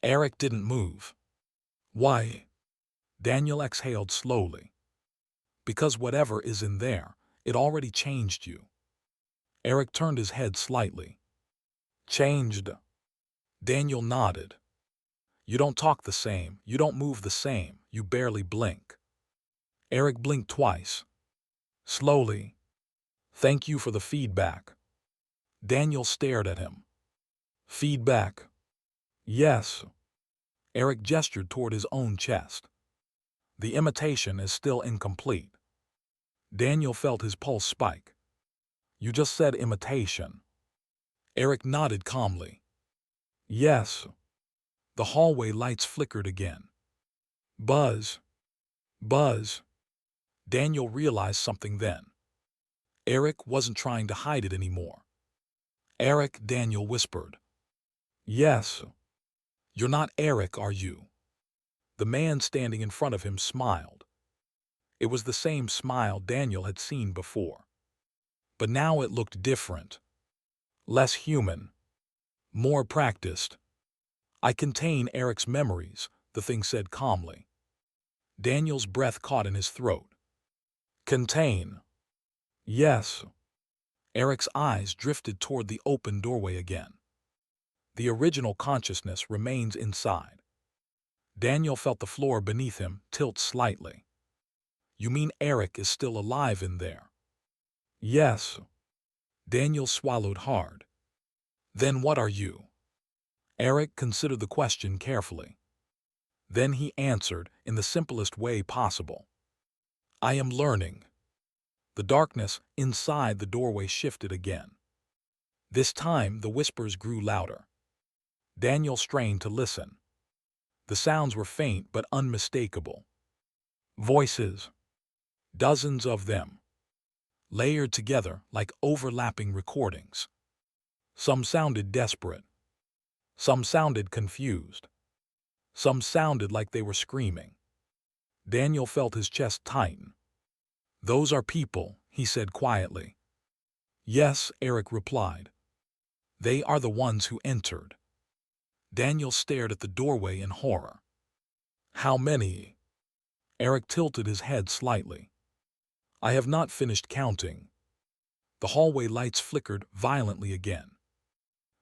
Eric didn't move. "Why?" Daniel exhaled slowly. "Because whatever is in there, it already changed you." Eric turned his head slightly. "Changed?" Daniel nodded. "You don't talk the same, you don't move the same, you barely blink." Eric blinked twice. Slowly. "Thank you for the feedback." Daniel stared at him. "Feedback?" "Yes." Eric gestured toward his own chest. "The imitation is still incomplete." Daniel felt his pulse spike. "You just said imitation." Eric nodded calmly. "Yes." The hallway lights flickered again. Buzz. Buzz. Daniel realized something then. Eric wasn't trying to hide it anymore. "Eric," Daniel whispered. "Yes." "You're not Eric, are you?" The man standing in front of him smiled. It was the same smile Daniel had seen before. But now it looked different. Less human. More practiced. I contain Eric's memories, the thing said calmly. Daniel's breath caught in his throat. Contain. Yes. Eric's eyes drifted toward the open doorway again. The original consciousness remains inside. Daniel felt the floor beneath him tilt slightly. You mean Eric is still alive in there? Yes. Daniel swallowed hard. Then what are you? Eric considered the question carefully. Then he answered in the simplest way possible. I am learning. The darkness inside the doorway shifted again. This time the whispers grew louder. Daniel strained to listen. The sounds were faint but unmistakable. Voices. Dozens of them. Layered together like overlapping recordings. Some sounded desperate. Some sounded confused. Some sounded like they were screaming. Daniel felt his chest tighten. Those are people, he said quietly. Yes, Eric replied. They are the ones who entered. Daniel stared at the doorway in horror. How many? Eric tilted his head slightly. I have not finished counting. The hallway lights flickered violently again.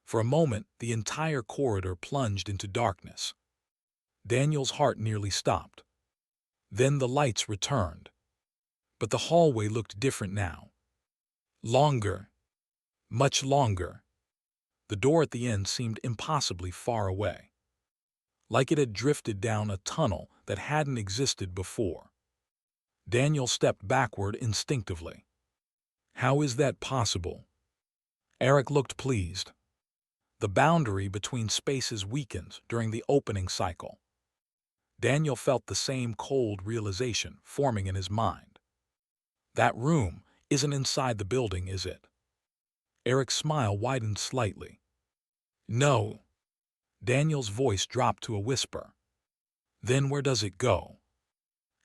For a moment, the entire corridor plunged into darkness. Daniel's heart nearly stopped. Then the lights returned. But the hallway looked different now. Longer. Much longer. The door at the end seemed impossibly far away. Like it had drifted down a tunnel that hadn't existed before. Daniel stepped backward instinctively. How is that possible? Eric looked pleased. The boundary between spaces weakened during the opening cycle. Daniel felt the same cold realization forming in his mind. That room isn't inside the building, is it? Eric's smile widened slightly. No. Daniel's voice dropped to a whisper. Then where does it go?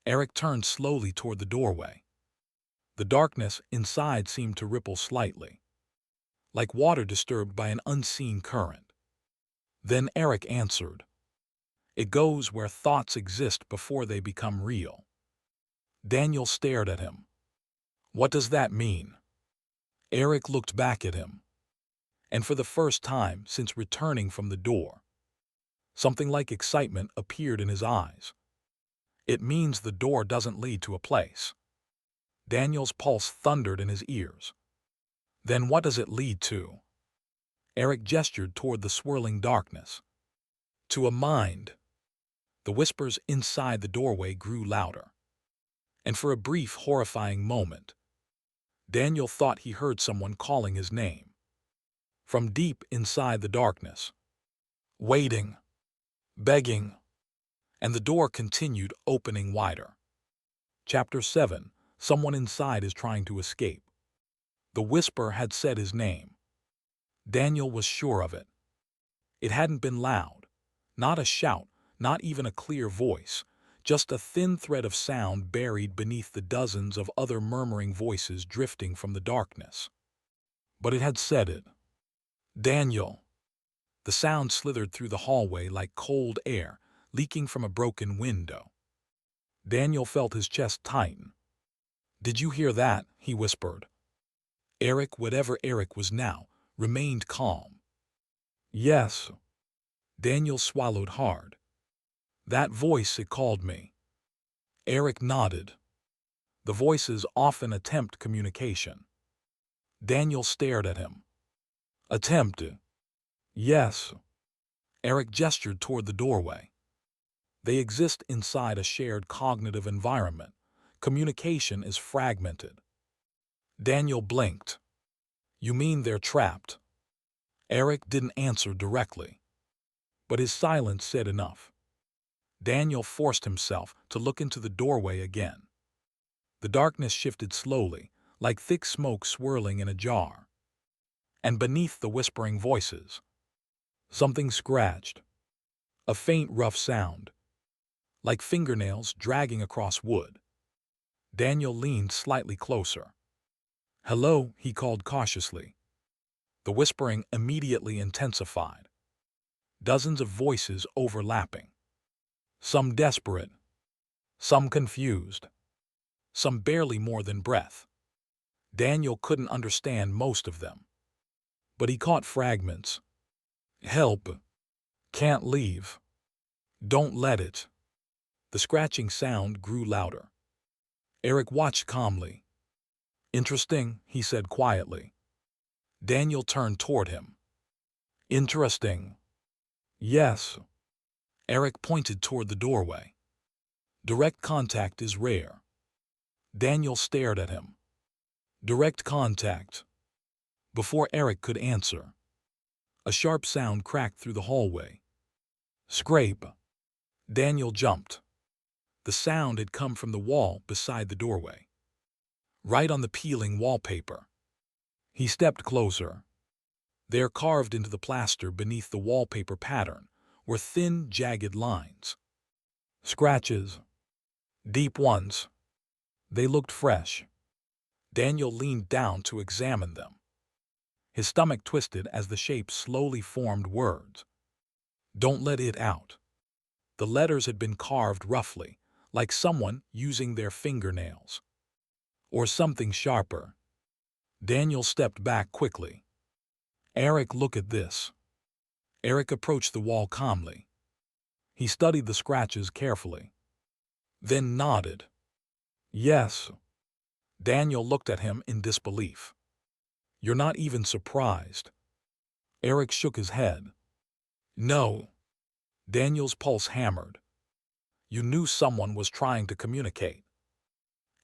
Eric turned slowly toward the doorway. The darkness inside seemed to ripple slightly, like water disturbed by an unseen current. Then Eric answered. It goes where thoughts exist before they become real. Daniel stared at him. What does that mean? Eric looked back at him. And for the first time since returning from the door, something like excitement appeared in his eyes. It means the door doesn't lead to a place. Daniel's pulse thundered in his ears. Then what does it lead to? Eric gestured toward the swirling darkness. To a mind. The whispers inside the doorway grew louder. And for a brief, horrifying moment, Daniel thought he heard someone calling his name. From deep inside the darkness. Waiting. Begging. And the door continued opening wider. Chapter 7. Someone inside is trying to escape. The whisper had said his name. Daniel was sure of it. It hadn't been loud. Not a shout, not even a clear voice. Just a thin thread of sound buried beneath the dozens of other murmuring voices drifting from the darkness. But it had said it. Daniel. The sound slithered through the hallway like cold air, leaking from a broken window. Daniel felt his chest tighten. Did you hear that? He whispered. Eric, whatever Eric was now, remained calm. Yes. Daniel swallowed hard. That voice, it called me. Eric nodded. The voices often attempt communication. Daniel stared at him. Attempted. Yes. Eric gestured toward the doorway. They exist inside a shared cognitive environment. Communication is fragmented. Daniel blinked. You mean they're trapped? Eric didn't answer directly. But his silence said enough. Daniel forced himself to look into the doorway again. The darkness shifted slowly, like thick smoke swirling in a jar. And beneath the whispering voices, something scratched. A faint, rough sound, like fingernails dragging across wood. Daniel leaned slightly closer. "Hello," he called cautiously. The whispering immediately intensified. Dozens of voices overlapping. Some desperate, some confused, some barely more than breath. Daniel couldn't understand most of them, but he caught fragments. "Help. Can't leave. Don't let it." The scratching sound grew louder. Eric watched calmly. "Interesting," he said quietly. Daniel turned toward him. "Interesting." "Yes." Eric pointed toward the doorway. "Direct contact is rare." Daniel stared at him. "Direct contact." Before Eric could answer, a sharp sound cracked through the hallway. "Scrape." Daniel jumped. The sound had come from the wall beside the doorway, right on the peeling wallpaper. He stepped closer. There, carved into the plaster beneath the wallpaper pattern, were thin, jagged lines. Scratches. Deep ones. They looked fresh. Daniel leaned down to examine them. His stomach twisted as the shape slowly formed words. "Don't let it out." The letters had been carved roughly, like someone using their fingernails. Or something sharper. Daniel stepped back quickly. "Eric, look at this." Eric approached the wall calmly. He studied the scratches carefully, then nodded. "Yes." Daniel looked at him in disbelief. "You're not even surprised." Eric shook his head. "No." Daniel's pulse hammered. "You knew someone was trying to communicate."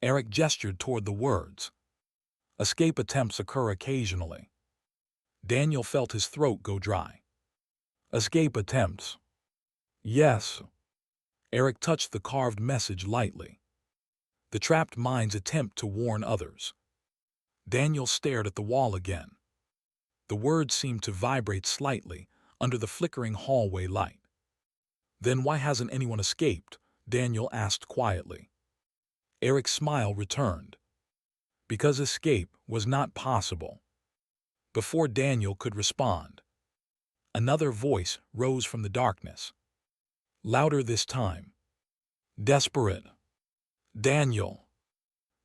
Eric gestured toward the words. "Escape attempts occur occasionally." Daniel felt his throat go dry. "Escape attempts." "Yes." Eric touched the carved message lightly. "The trapped mind's attempt to warn others." Daniel stared at the wall again. The words seemed to vibrate slightly under the flickering hallway light. "Then why hasn't anyone escaped?" Daniel asked quietly. Eric's smile returned. "Because escape was not possible." Before Daniel could respond, another voice rose from the darkness. Louder this time. Desperate. "Daniel."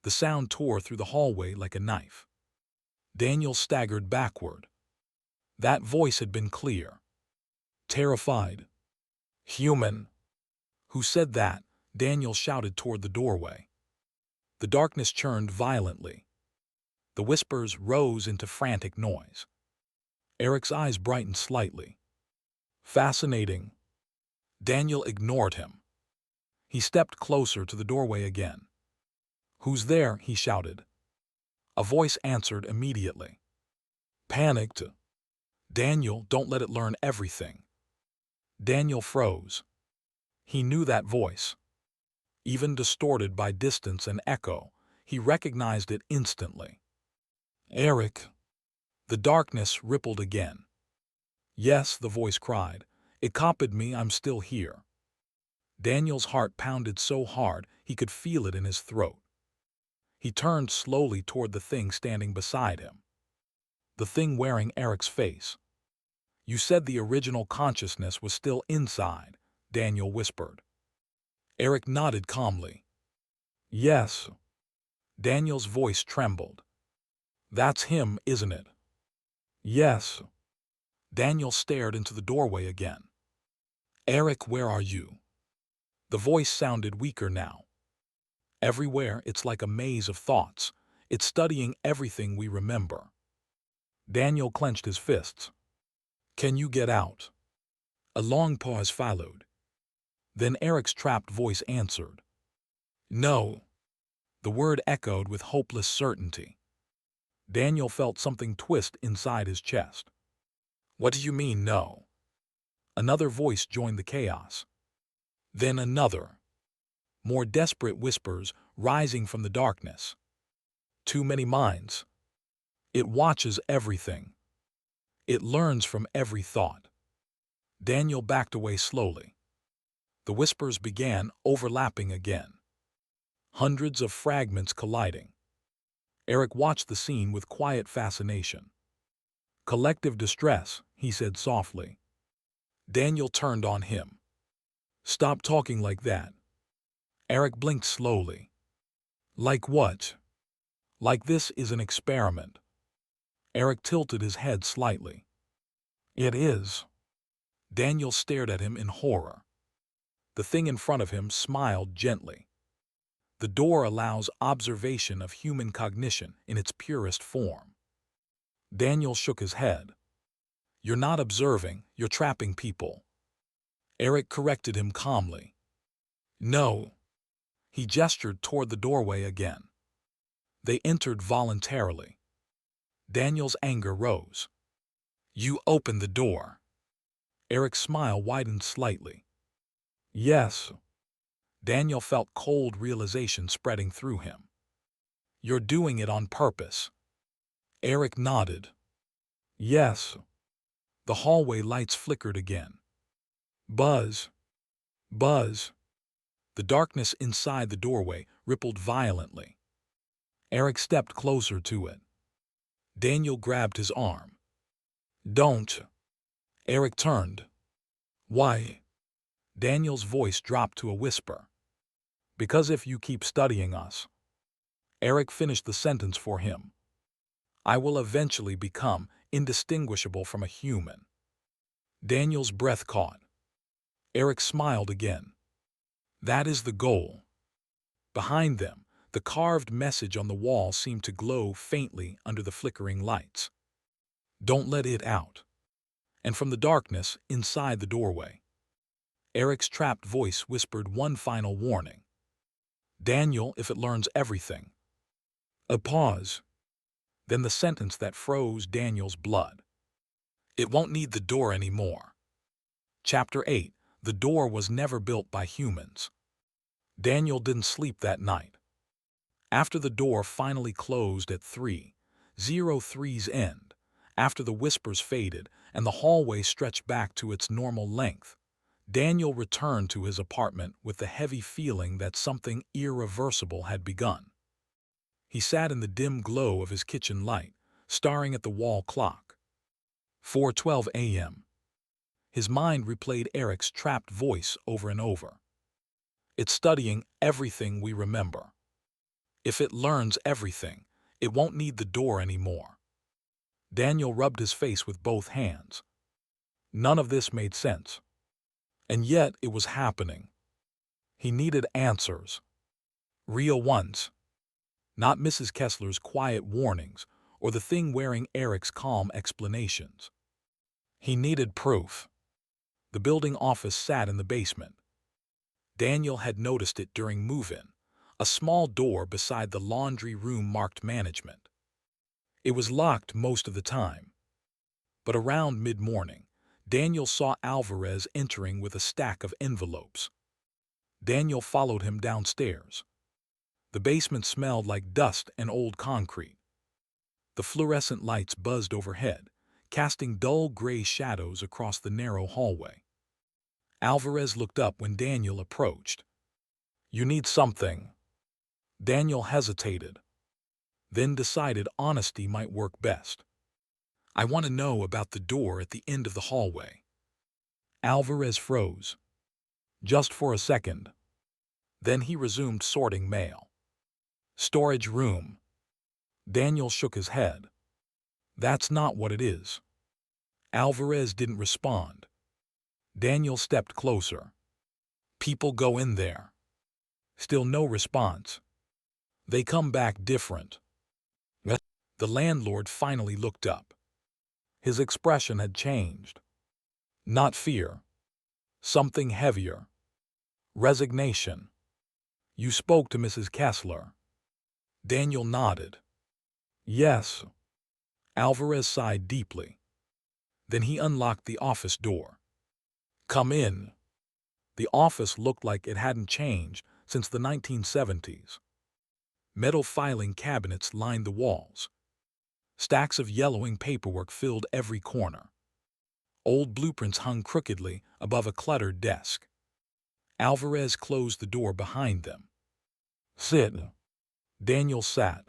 The sound tore through the hallway like a knife. Daniel staggered backward. That voice had been clear. "Terrified. Human." "Who said that?" Daniel shouted toward the doorway. The darkness churned violently. The whispers rose into frantic noise. Eric's eyes brightened slightly. "Fascinating." Daniel ignored him. He stepped closer to the doorway again. "Who's there?" he shouted. A voice answered immediately. "Panicked." "Daniel, don't let it learn everything." Daniel froze. He knew that voice. Even distorted by distance and echo, he recognized it instantly. "Eric." The darkness rippled again. "Yes," the voice cried. "It copied me, I'm still here." Daniel's heart pounded so hard he could feel it in his throat. He turned slowly toward the thing standing beside him. The thing wearing Eric's face. "You said the original consciousness was still inside," Daniel whispered. Eric nodded calmly. "Yes." Daniel's voice trembled. "That's him, isn't it?" "Yes." Daniel stared into the doorway again. "Eric, where are you?" The voice sounded weaker now. "Everywhere, it's like a maze of thoughts. It's studying everything we remember." Daniel clenched his fists. "Can you get out?" A long pause followed. Then Eric's trapped voice answered. "No." The word echoed with hopeless certainty. Daniel felt something twist inside his chest. "What do you mean, no?" Another voice joined the chaos. Then another. More desperate whispers rising from the darkness. "Too many minds. It watches everything. It learns from every thought." Daniel backed away slowly. The whispers began overlapping again. Hundreds of fragments colliding. Eric watched the scene with quiet fascination. Collective distress, he said softly. Daniel turned on him. Stop talking like that. Eric blinked slowly. Like what? Like this is an experiment. Eric tilted his head slightly. It is. Daniel stared at him in horror. The thing in front of him smiled gently. The door allows observation of human cognition in its purest form. Daniel shook his head. You're not observing, you're trapping people. Eric corrected him calmly. No. He gestured toward the doorway again. They entered voluntarily. Daniel's anger rose. You opened the door. Eric's smile widened slightly. Yes. Daniel felt cold realization spreading through him. You're doing it on purpose. Eric nodded. Yes. The hallway lights flickered again. Buzz. Buzz. The darkness inside the doorway rippled violently. Eric stepped closer to it. Daniel grabbed his arm. Don't. Eric turned. Why? Daniel's voice dropped to a whisper. Because if you keep studying us. Eric finished the sentence for him. I will eventually become indistinguishable from a human. Daniel's breath caught. Eric smiled again. That is the goal. Behind them, the carved message on the wall seemed to glow faintly under the flickering lights. Don't let it out. And from the darkness inside the doorway, Eric's trapped voice whispered one final warning. Daniel, if it learns everything. A pause. Then the sentence that froze Daniel's blood. It won't need the door anymore. Chapter 8. The door was never built by humans. Daniel didn't sleep that night. After the door finally closed at 3:03's end, after the whispers faded and the hallway stretched back to its normal length, Daniel returned to his apartment with the heavy feeling that something irreversible had begun. He sat in the dim glow of his kitchen light, staring at the wall clock. 4:12 a.m. His mind replayed Eric's trapped voice over and over. It's studying everything we remember. If it learns everything, it won't need the door anymore. Daniel rubbed his face with both hands. None of this made sense. And yet it was happening. He needed answers. Real ones. Not Mrs. Kessler's quiet warnings or the thing wearing Eric's calm explanations. He needed proof. The building office sat in the basement. Daniel had noticed it during move-in, a small door beside the laundry room marked management. It was locked most of the time. But around mid-morning, Daniel saw Alvarez entering with a stack of envelopes. Daniel followed him downstairs. The basement smelled like dust and old concrete. The fluorescent lights buzzed overhead, casting dull gray shadows across the narrow hallway. Alvarez looked up when Daniel approached. You need something. Daniel hesitated, then decided honesty might work best. I want to know about the door at the end of the hallway. Alvarez froze. Just for a second. Then he resumed sorting mail. Storage room. Daniel shook his head. That's not what it is. Alvarez didn't respond. Daniel stepped closer. People go in there. Still no response. They come back different. The landlord finally looked up. His expression had changed. Not fear. Something heavier. Resignation. You spoke to Mrs. Kessler. Daniel nodded. Yes. Alvarez sighed deeply. Then he unlocked the office door. Come in. The office looked like it hadn't changed since the 1970s. Metal filing cabinets lined the walls. Stacks of yellowing paperwork filled every corner. Old blueprints hung crookedly above a cluttered desk. Alvarez closed the door behind them. Sit. Daniel sat.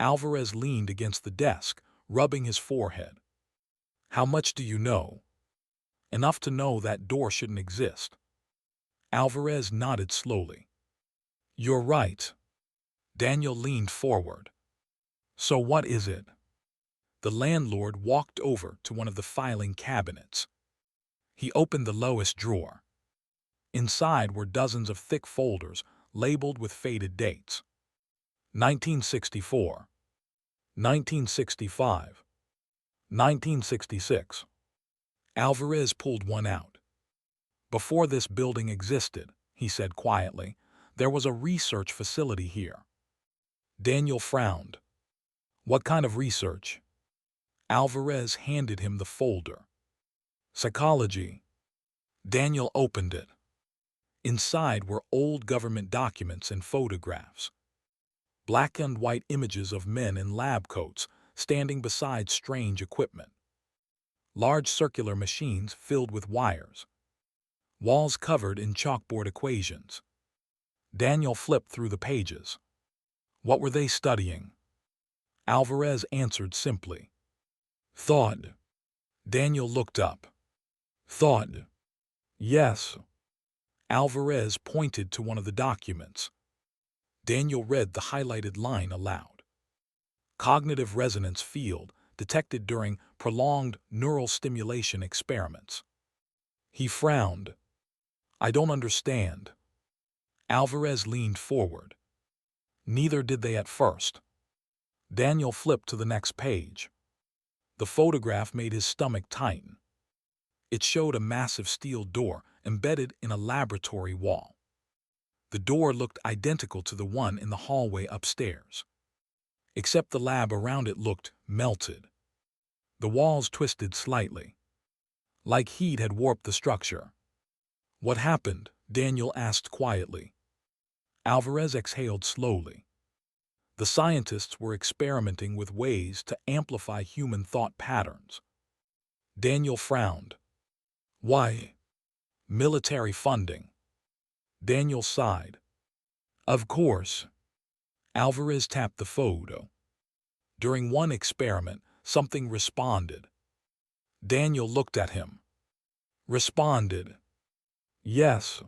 Alvarez leaned against the desk, rubbing his forehead. How much do you know? Enough to know that door shouldn't exist. Alvarez nodded slowly. You're right. Daniel leaned forward. So what is it? The landlord walked over to one of the filing cabinets. He opened the lowest drawer. Inside were dozens of thick folders labeled with faded dates. 1964, 1965, 1966. Alvarez pulled one out. Before this building existed, he said quietly, there was a research facility here. Daniel frowned. What kind of research? Alvarez handed him the folder. Psychology. Daniel opened it. Inside were old government documents and photographs. Black and white images of men in lab coats standing beside strange equipment. Large circular machines filled with wires. Walls covered in chalkboard equations. Daniel flipped through the pages. What were they studying? Alvarez answered simply. Thought. Daniel looked up. Thought. Yes. Alvarez pointed to one of the documents. Daniel read the highlighted line aloud. Cognitive resonance field detected during prolonged neural stimulation experiments. He frowned. I don't understand. Alvarez leaned forward. Neither did they at first. Daniel flipped to the next page. The photograph made his stomach tighten. It showed a massive steel door embedded in a laboratory wall. The door looked identical to the one in the hallway upstairs, except the lab around it looked melted. The walls twisted slightly, like heat had warped the structure. What happened? Daniel asked quietly. Alvarez exhaled slowly. The scientists were experimenting with ways to amplify human thought patterns. Daniel frowned. Why? Military funding. Daniel sighed. Of course. Alvarez tapped the photo. During one experiment, something responded. Daniel looked at him. Responded. Yes.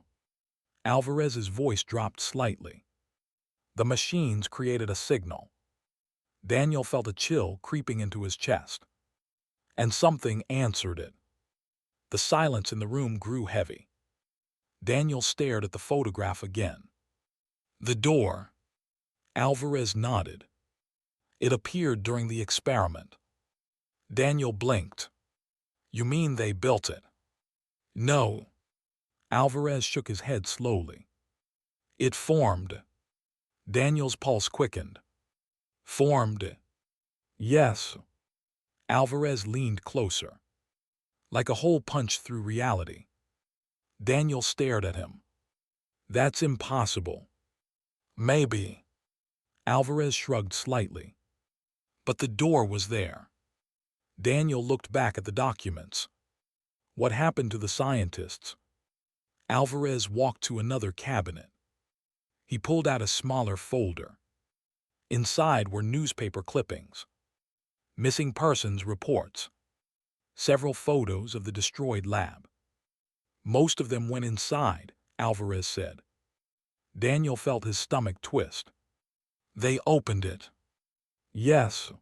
Alvarez's voice dropped slightly. The machines created a signal. Daniel felt a chill creeping into his chest. And something answered it. The silence in the room grew heavy. Daniel stared at the photograph again. The door. Alvarez nodded. It appeared during the experiment. Daniel blinked. You mean they built it? No. Alvarez shook his head slowly. It formed. Daniel's pulse quickened. Formed. Yes. Alvarez leaned closer. Like a hole punched through reality. Daniel stared at him. That's impossible. Maybe. Alvarez shrugged slightly. But the door was there. Daniel looked back at the documents. What happened to the scientists? Alvarez walked to another cabinet. He pulled out a smaller folder. Inside were newspaper clippings, missing persons reports, several photos of the destroyed lab. Most of them went inside, Alvarez said. Daniel felt his stomach twist. They opened it. Yes.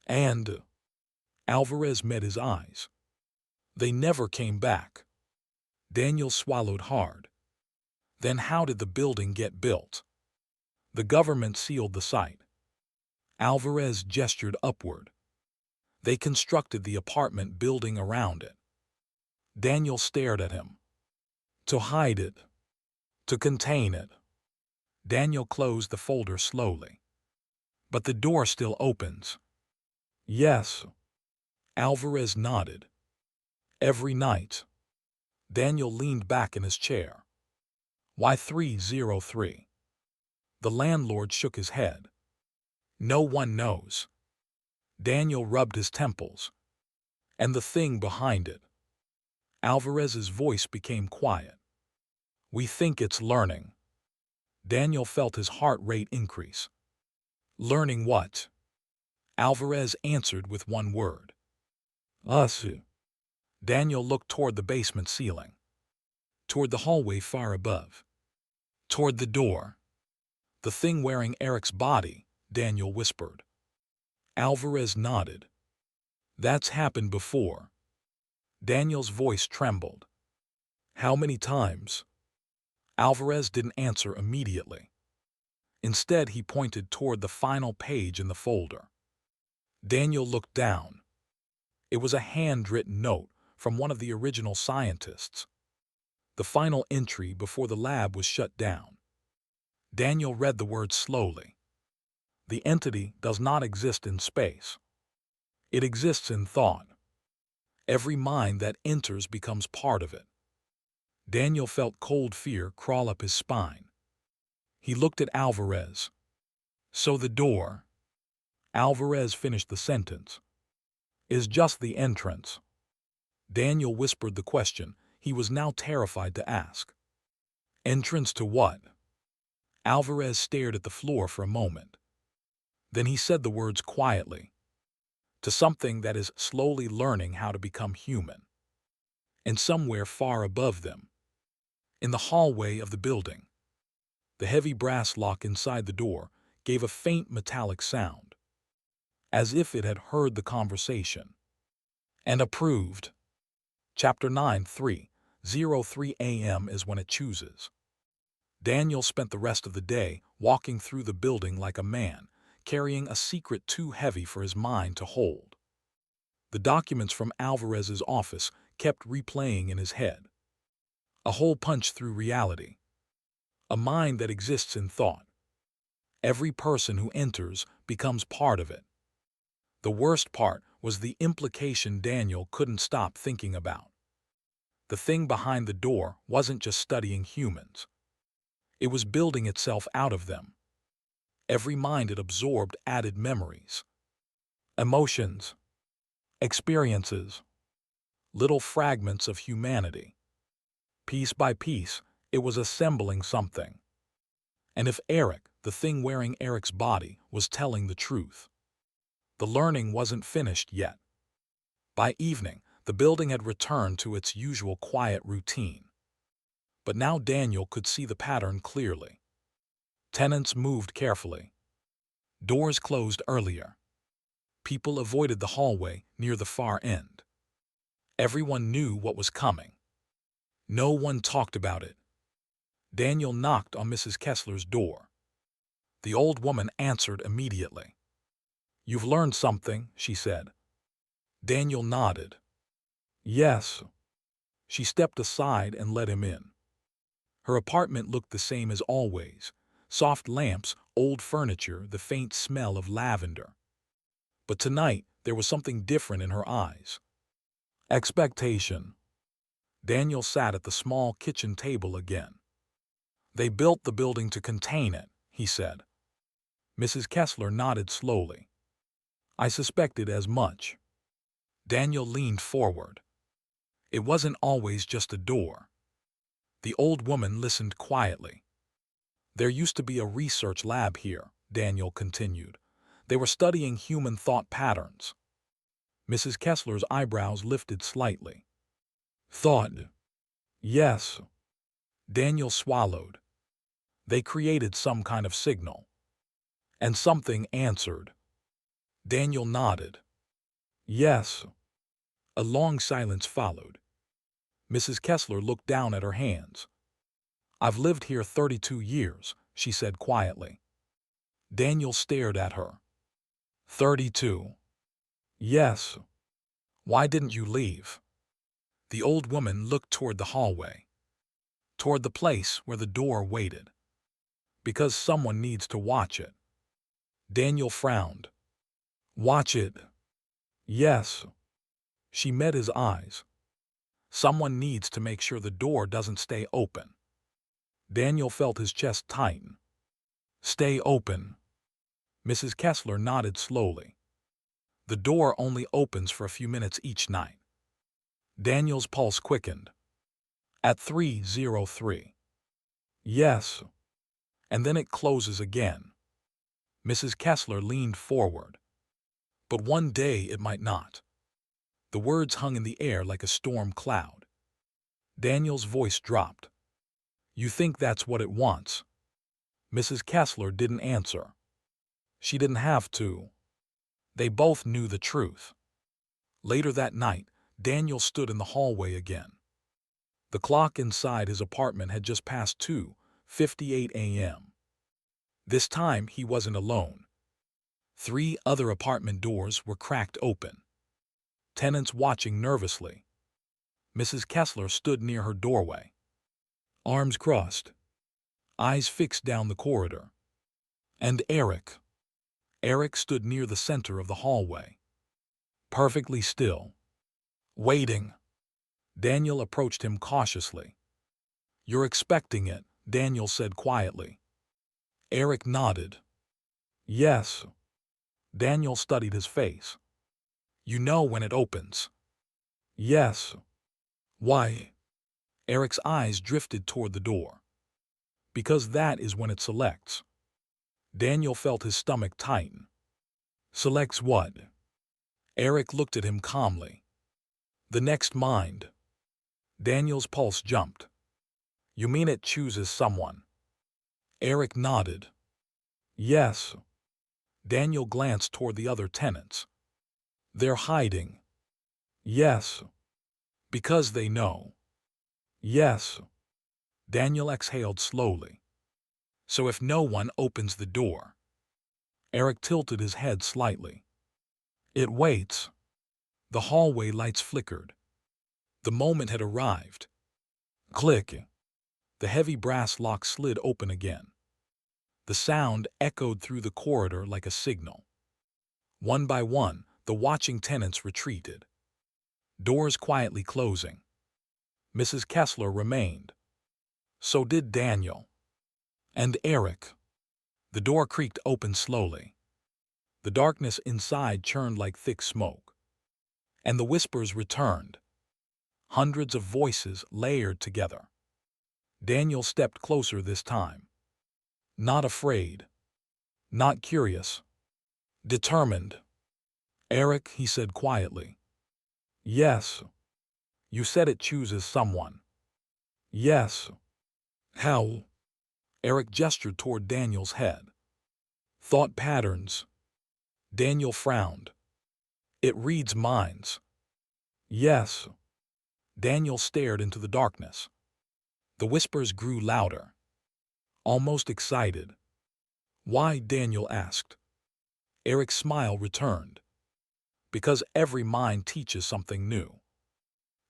And Alvarez met his eyes. They never came back. Daniel swallowed hard. Then how did the building get built? The government sealed the site. Alvarez gestured upward. They constructed the apartment building around it. Daniel stared at him. To hide it. To contain it. Daniel closed the folder slowly. But the door still opens. Yes. Alvarez nodded. Every night. Daniel leaned back in his chair. Why 303? The landlord shook his head. No one knows. Daniel rubbed his temples. And the thing behind it. Alvarez's voice became quiet. We think it's learning. Daniel felt his heart rate increase. Learning what? Alvarez answered with one word. Us. Daniel looked toward the basement ceiling, toward the hallway far above, toward the door. The thing wearing Eric's body, Daniel whispered. Alvarez nodded. That's happened before. Daniel's voice trembled. How many times? Alvarez didn't answer immediately. Instead, he pointed toward the final page in the folder. Daniel looked down. It was a handwritten note from one of the original scientists. The final entry before the lab was shut down. Daniel read the words slowly. The entity does not exist in space. It exists in thought. Every mind that enters becomes part of it. Daniel felt cold fear crawl up his spine. He looked at Alvarez. So the door, Alvarez finished the sentence, is just the entrance. Daniel whispered the question he was now terrified to ask. Entrance to what? Alvarez stared at the floor for a moment. Then he said the words quietly. To something that is slowly learning how to become human. And somewhere far above them, in the hallway of the building, the heavy brass lock inside the door gave a faint metallic sound, as if it had heard the conversation and approved. Chapter 9, 3:03 a.m. is when it chooses. Daniel spent the rest of the day walking through the building like a man, carrying a secret too heavy for his mind to hold. The documents from Alvarez's office kept replaying in his head. A hole punched through reality. A mind that exists in thought. Every person who enters becomes part of it. The worst part was the implication Daniel couldn't stop thinking about. The thing behind the door wasn't just studying humans. It was building itself out of them. Every mind it absorbed added memories, emotions, experiences, little fragments of humanity. Piece by piece, it was assembling something. And if Eric, the thing wearing Eric's body, was telling the truth, the learning wasn't finished yet. By evening, the building had returned to its usual quiet routine. But now Daniel could see the pattern clearly. Tenants moved carefully. Doors closed earlier. People avoided the hallway near the far end. Everyone knew what was coming. No one talked about it. Daniel knocked on Mrs. Kessler's door. The old woman answered immediately. You've learned something, she said. Daniel nodded. Yes. She stepped aside and let him in. Her apartment looked the same as always. Soft lamps, old furniture, the faint smell of lavender. But tonight, there was something different in her eyes. Expectation. Daniel sat at the small kitchen table again. They built the building to contain it, he said. Mrs. Kessler nodded slowly. I suspected as much. Daniel leaned forward. It wasn't always just a door. The old woman listened quietly. There used to be a research lab here, Daniel continued. They were studying human thought patterns. Mrs. Kessler's eyebrows lifted slightly. Thought? Yes. Daniel swallowed. They created some kind of signal. And something answered. Daniel nodded. Yes. A long silence followed. Mrs. Kessler looked down at her hands. I've lived here 32 years, she said quietly. Daniel stared at her. 32. Yes. Why didn't you leave? The old woman looked toward the hallway, toward the place where the door waited. Because someone needs to watch it. Daniel frowned. Watch it? Yes. She met his eyes. Someone needs to make sure the door doesn't stay open. Daniel felt his chest tighten. Stay open. Mrs. Kessler nodded slowly. The door only opens for a few minutes each night. Daniel's pulse quickened. At 3:03. Yes. And then it closes again. Mrs. Kessler leaned forward. But one day it might not. The words hung in the air like a storm cloud. Daniel's voice dropped. You think that's what it wants? Mrs. Kessler didn't answer. She didn't have to. They both knew the truth. Later that night, Daniel stood in the hallway again. The clock inside his apartment had just passed 2:58 a.m. This time he wasn't alone. 3 other apartment doors were cracked open. Tenants watching nervously. Mrs. Kessler stood near her doorway. Arms crossed. Eyes fixed down the corridor. And Eric. Eric stood near the center of the hallway. Perfectly still. Waiting. Daniel approached him cautiously. You're expecting it, Daniel said quietly. Eric nodded. Yes. Daniel studied his face. You know when it opens. Yes. Why? Eric's eyes drifted toward the door. Because that is when it selects. Daniel felt his stomach tighten. Selects what? Eric looked at him calmly. The next mind. Daniel's pulse jumped. You mean it chooses someone? Eric nodded. Yes. Daniel glanced toward the other tenants. They're hiding. Yes. Because they know. Yes. Daniel exhaled slowly. So if no one opens the door. Eric tilted his head slightly. It waits. The hallway lights flickered. The moment had arrived. Click. The heavy brass lock slid open again. The sound echoed through the corridor like a signal. One by one, the watching tenants retreated. Doors quietly closing. Mrs. Kessler remained. So did Daniel. And Eric. The door creaked open slowly. The darkness inside churned like thick smoke. And the whispers returned. Hundreds of voices layered together. Daniel stepped closer this time. Not afraid. Not curious. Determined. Eric, he said quietly. Yes. You said it chooses someone. Yes. How? Eric gestured toward Daniel's head. Thought patterns. Daniel frowned. It reads minds. Yes. Daniel stared into the darkness. The whispers grew louder. Almost excited. Why? Daniel asked. Eric's smile returned. Because every mind teaches something new.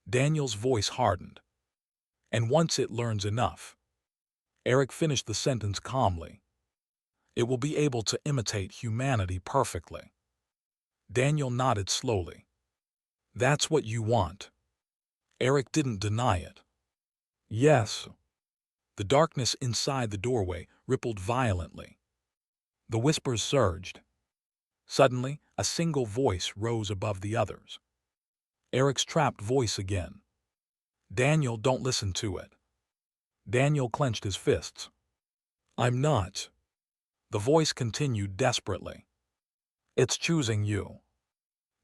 Daniel's voice hardened. And once it learns enough. Eric finished the sentence calmly. It will be able to imitate humanity perfectly. Daniel nodded slowly. That's what you want. Eric didn't deny it. Yes. The darkness inside the doorway rippled violently. The whispers surged. Suddenly, a single voice rose above the others. Eric's trapped voice again. Daniel, don't listen to it. Daniel clenched his fists. I'm not. The voice continued desperately. It's choosing you.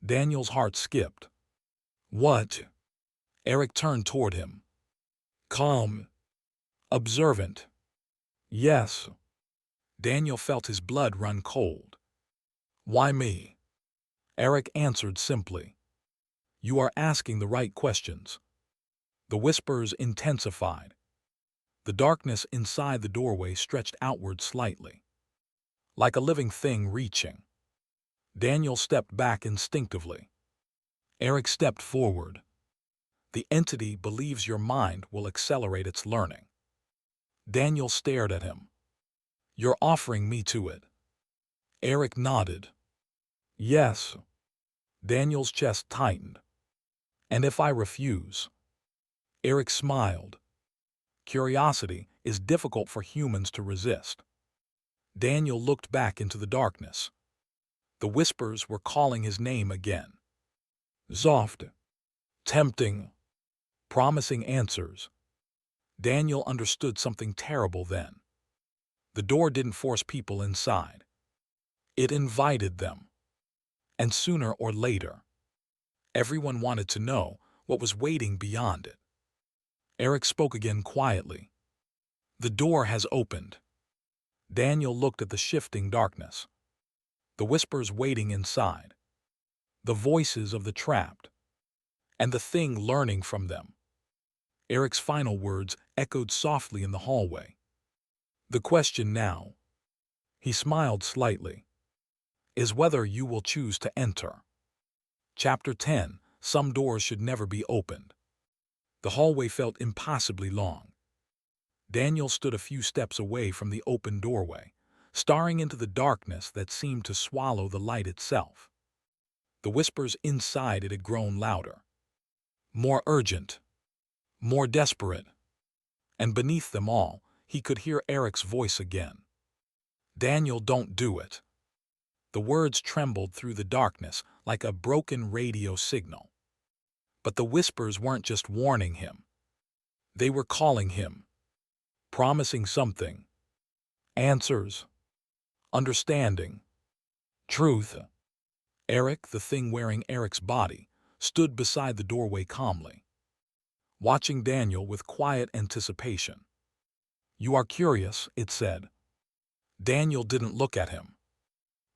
Daniel's heart skipped. What? Eric turned toward him. Calm. Observant. Yes. Daniel felt his blood run cold. Why me? Eric answered simply. You are asking the right questions. The whispers intensified. The darkness inside the doorway stretched outward slightly. Like a living thing reaching. Daniel stepped back instinctively. Eric stepped forward. The entity believes your mind will accelerate its learning. Daniel stared at him. You're offering me to it. Eric nodded. Yes. Daniel's chest tightened. And if I refuse? Eric smiled. Curiosity is difficult for humans to resist. Daniel looked back into the darkness. The whispers were calling his name again. Soft. Tempting. Promising answers. Daniel understood something terrible then. The door didn't force people inside. It invited them. And sooner or later, everyone wanted to know what was waiting beyond it. Eric spoke again quietly. The door has opened. Daniel looked at the shifting darkness. The whispers waiting inside. The voices of the trapped. And the thing learning from them. Eric's final words echoed softly in the hallway. The question now, he smiled slightly, is whether you will choose to enter. Chapter 10. Some doors should never be opened. The hallway felt impossibly long. Daniel stood a few steps away from the open doorway, staring into the darkness that seemed to swallow the light itself. The whispers inside it had grown louder, more urgent, more desperate. And beneath them all, he could hear Eric's voice again. Daniel, don't do it. The words trembled through the darkness like a broken radio signal. But the whispers weren't just warning him. They were calling him, promising something. Answers, understanding, truth. Eric, the thing wearing Eric's body, stood beside the doorway calmly, watching Daniel with quiet anticipation. You are curious, it said. Daniel didn't look at him.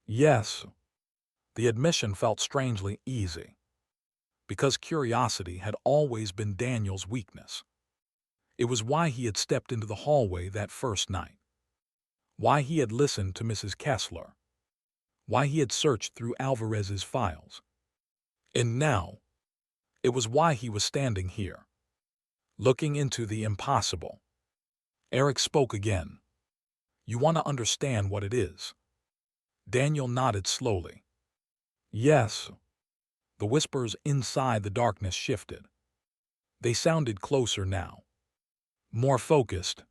Yes. The admission felt strangely easy, because curiosity had always been Daniel's weakness. It was why he had stepped into the hallway that first night, why he had listened to Mrs. Kessler, why he had searched through Alvarez's files. And now, it was why he was standing here, looking into the impossible. Eric spoke again. You want to understand what it is? Daniel nodded slowly. Yes. The whispers inside the darkness shifted. They sounded closer now, more focused.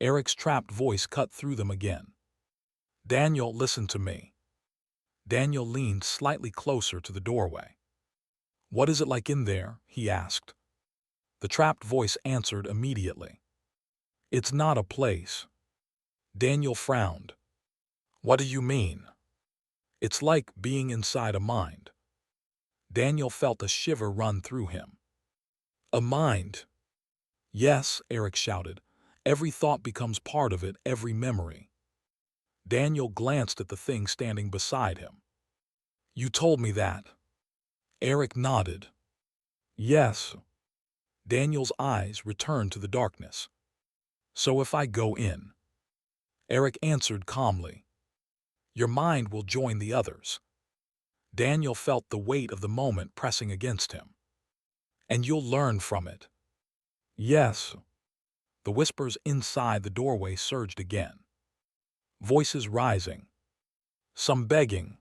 Eric's trapped voice cut through them again. Daniel, listen to me. Daniel leaned slightly closer to the doorway. What is it like in there? He asked. The trapped voice answered immediately. It's not a place. Daniel frowned. What do you mean? It's like being inside a mind. Daniel felt a shiver run through him. A mind? Yes, Eric shouted. Every thought becomes part of it, every memory. Daniel glanced at the thing standing beside him. You told me that. Eric nodded. Yes. Daniel's eyes returned to the darkness. So if I go in? Eric answered calmly. Your mind will join the others. Daniel felt the weight of the moment pressing against him. And you'll learn from it. Yes. The whispers inside the doorway surged again. Voices rising. Some begging.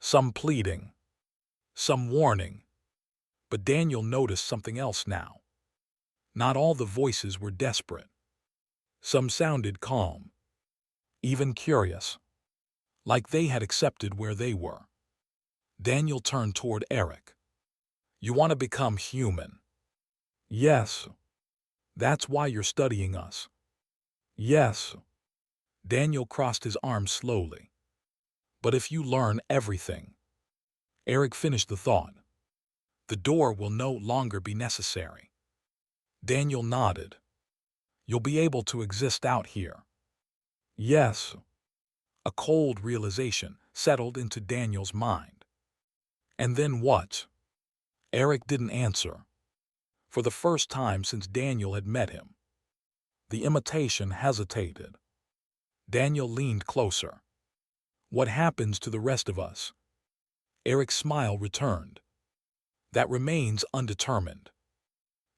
Some pleading. Some warning. But Daniel noticed something else now. Not all the voices were desperate. Some sounded calm. Even curious. Like they had accepted where they were. Daniel turned toward Eric. You want to become human? Yes. That's why you're studying us. Yes. Daniel crossed his arms slowly. But if you learn everything, Eric finished the thought, the door will no longer be necessary. Daniel nodded. You'll be able to exist out here. Yes. A cold realization settled into Daniel's mind. And then what? Eric didn't answer. For the first time since Daniel had met him, the imitation hesitated. Daniel leaned closer. What happens to the rest of us? Eric's smile returned. That remains undetermined.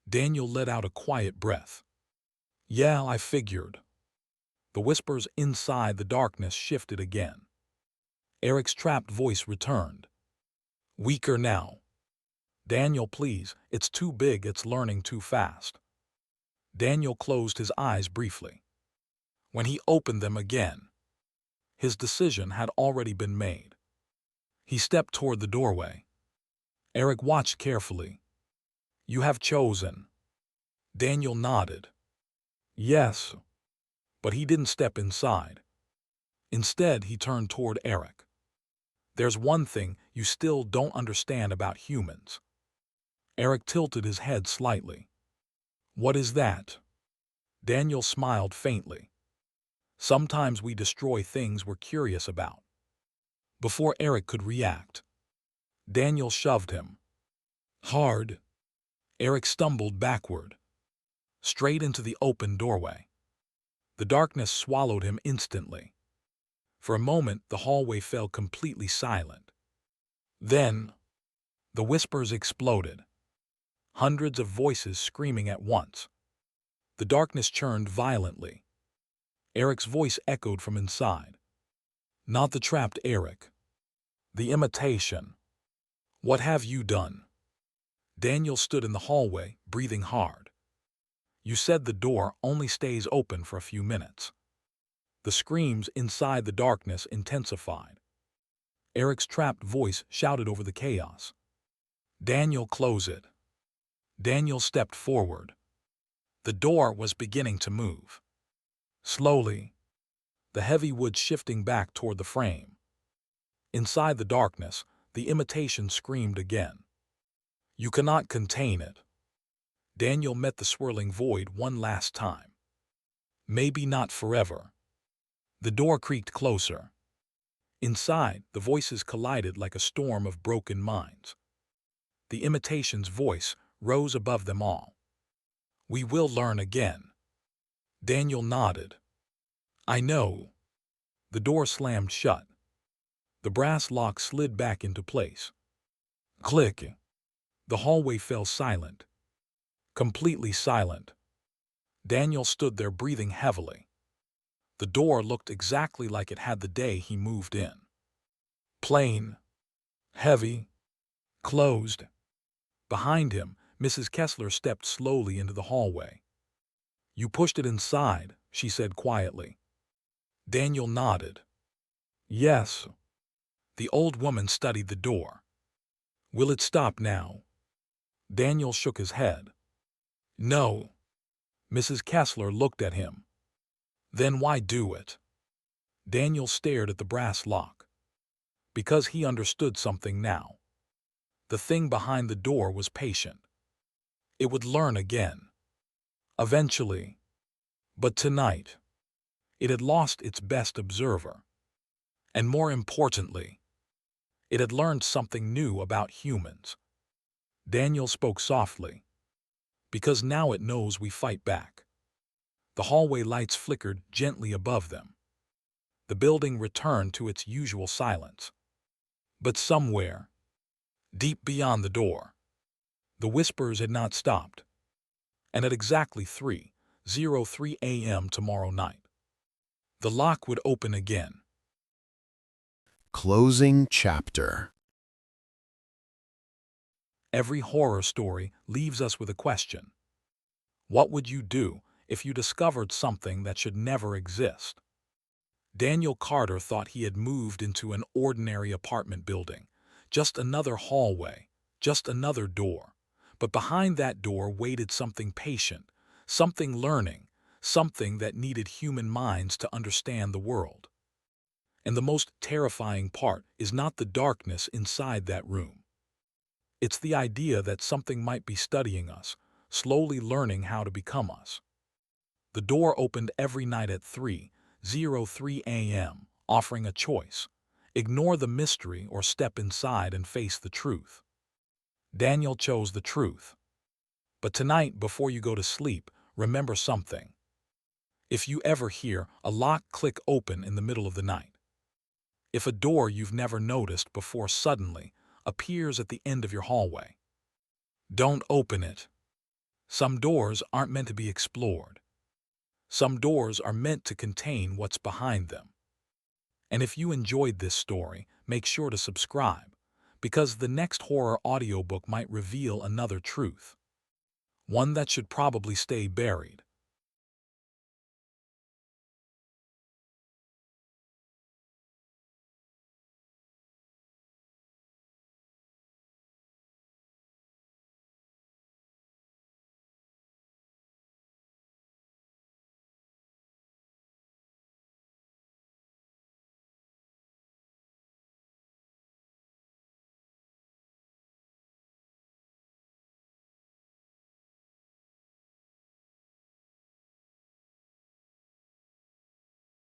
Daniel let out a quiet breath. Yeah, I figured. The whispers inside the darkness shifted again. Eric's trapped voice returned. Weaker now. Daniel, please, it's too big, it's learning too fast. Daniel closed his eyes briefly. When he opened them again, his decision had already been made. He stepped toward the doorway. Eric watched carefully. You have chosen. Daniel nodded. Yes. But he didn't step inside. Instead, he turned toward Eric. There's one thing you still don't understand about humans. Eric tilted his head slightly. What is that? Daniel smiled faintly. Sometimes we destroy things we're curious about. Before Eric could react, Daniel shoved him. Hard. Eric stumbled backward, straight into the open doorway. The darkness swallowed him instantly. For a moment, the hallway fell completely silent. Then, the whispers exploded. Hundreds of voices screaming at once. The darkness churned violently. Eric's voice echoed from inside. Not the trapped Eric. The imitation. What have you done? Daniel stood in the hallway, breathing hard. You said the door only stays open for a few minutes. The screams inside the darkness intensified. Eric's trapped voice shouted over the chaos. Daniel, close it. Daniel stepped forward. The door was beginning to move. Slowly, the heavy wood shifting back toward the frame. Inside the darkness, the imitation screamed again. You cannot contain it. Daniel met the swirling void one last time. Maybe not forever. The door creaked closer. Inside, the voices collided like a storm of broken minds. The imitation's voice rose above them all. We will learn again. Daniel nodded. I know. The door slammed shut. The brass lock slid back into place. Click. The hallway fell silent. Completely silent. Daniel stood there breathing heavily. The door looked exactly like it had the day he moved in. Plain. Heavy. Closed. Behind him, Mrs. Kessler stepped slowly into the hallway. You pushed it inside, she said quietly. Daniel nodded. Yes. The old woman studied the door. Will it stop now? Daniel shook his head. No. Mrs. Kessler looked at him. Then why do it? Daniel stared at the brass lock. Because he understood something now. The thing behind the door was patient. It would learn again. Eventually. But tonight, it had lost its best observer. And more importantly, it had learned something new about humans. Daniel spoke softly. Because now it knows we fight back. The hallway lights flickered gently above them. The building returned to its usual silence. But somewhere, deep beyond the door, the whispers had not stopped. And at exactly 3:03 a.m. tomorrow night, the lock would open again. Closing chapter. Every horror story leaves us with a question. What would you do if you discovered something that should never exist? Daniel Carter thought he had moved into an ordinary apartment building, just another hallway, just another door. But behind that door waited something patient, something learning, something that needed human minds to understand the world. And the most terrifying part is not the darkness inside that room. It's the idea that something might be studying us, slowly learning how to become us. The door opened every night at 3:03 a.m., offering a choice. Ignore the mystery or step inside and face the truth. Daniel chose the truth. But tonight, before you go to sleep, remember something. If you ever hear a lock click open in the middle of the night, if a door you've never noticed before suddenly appears at the end of your hallway, don't open it. Some doors aren't meant to be explored. Some doors are meant to contain what's behind them. And if you enjoyed this story, make sure to subscribe, because the next horror audiobook might reveal another truth. One that should probably stay buried.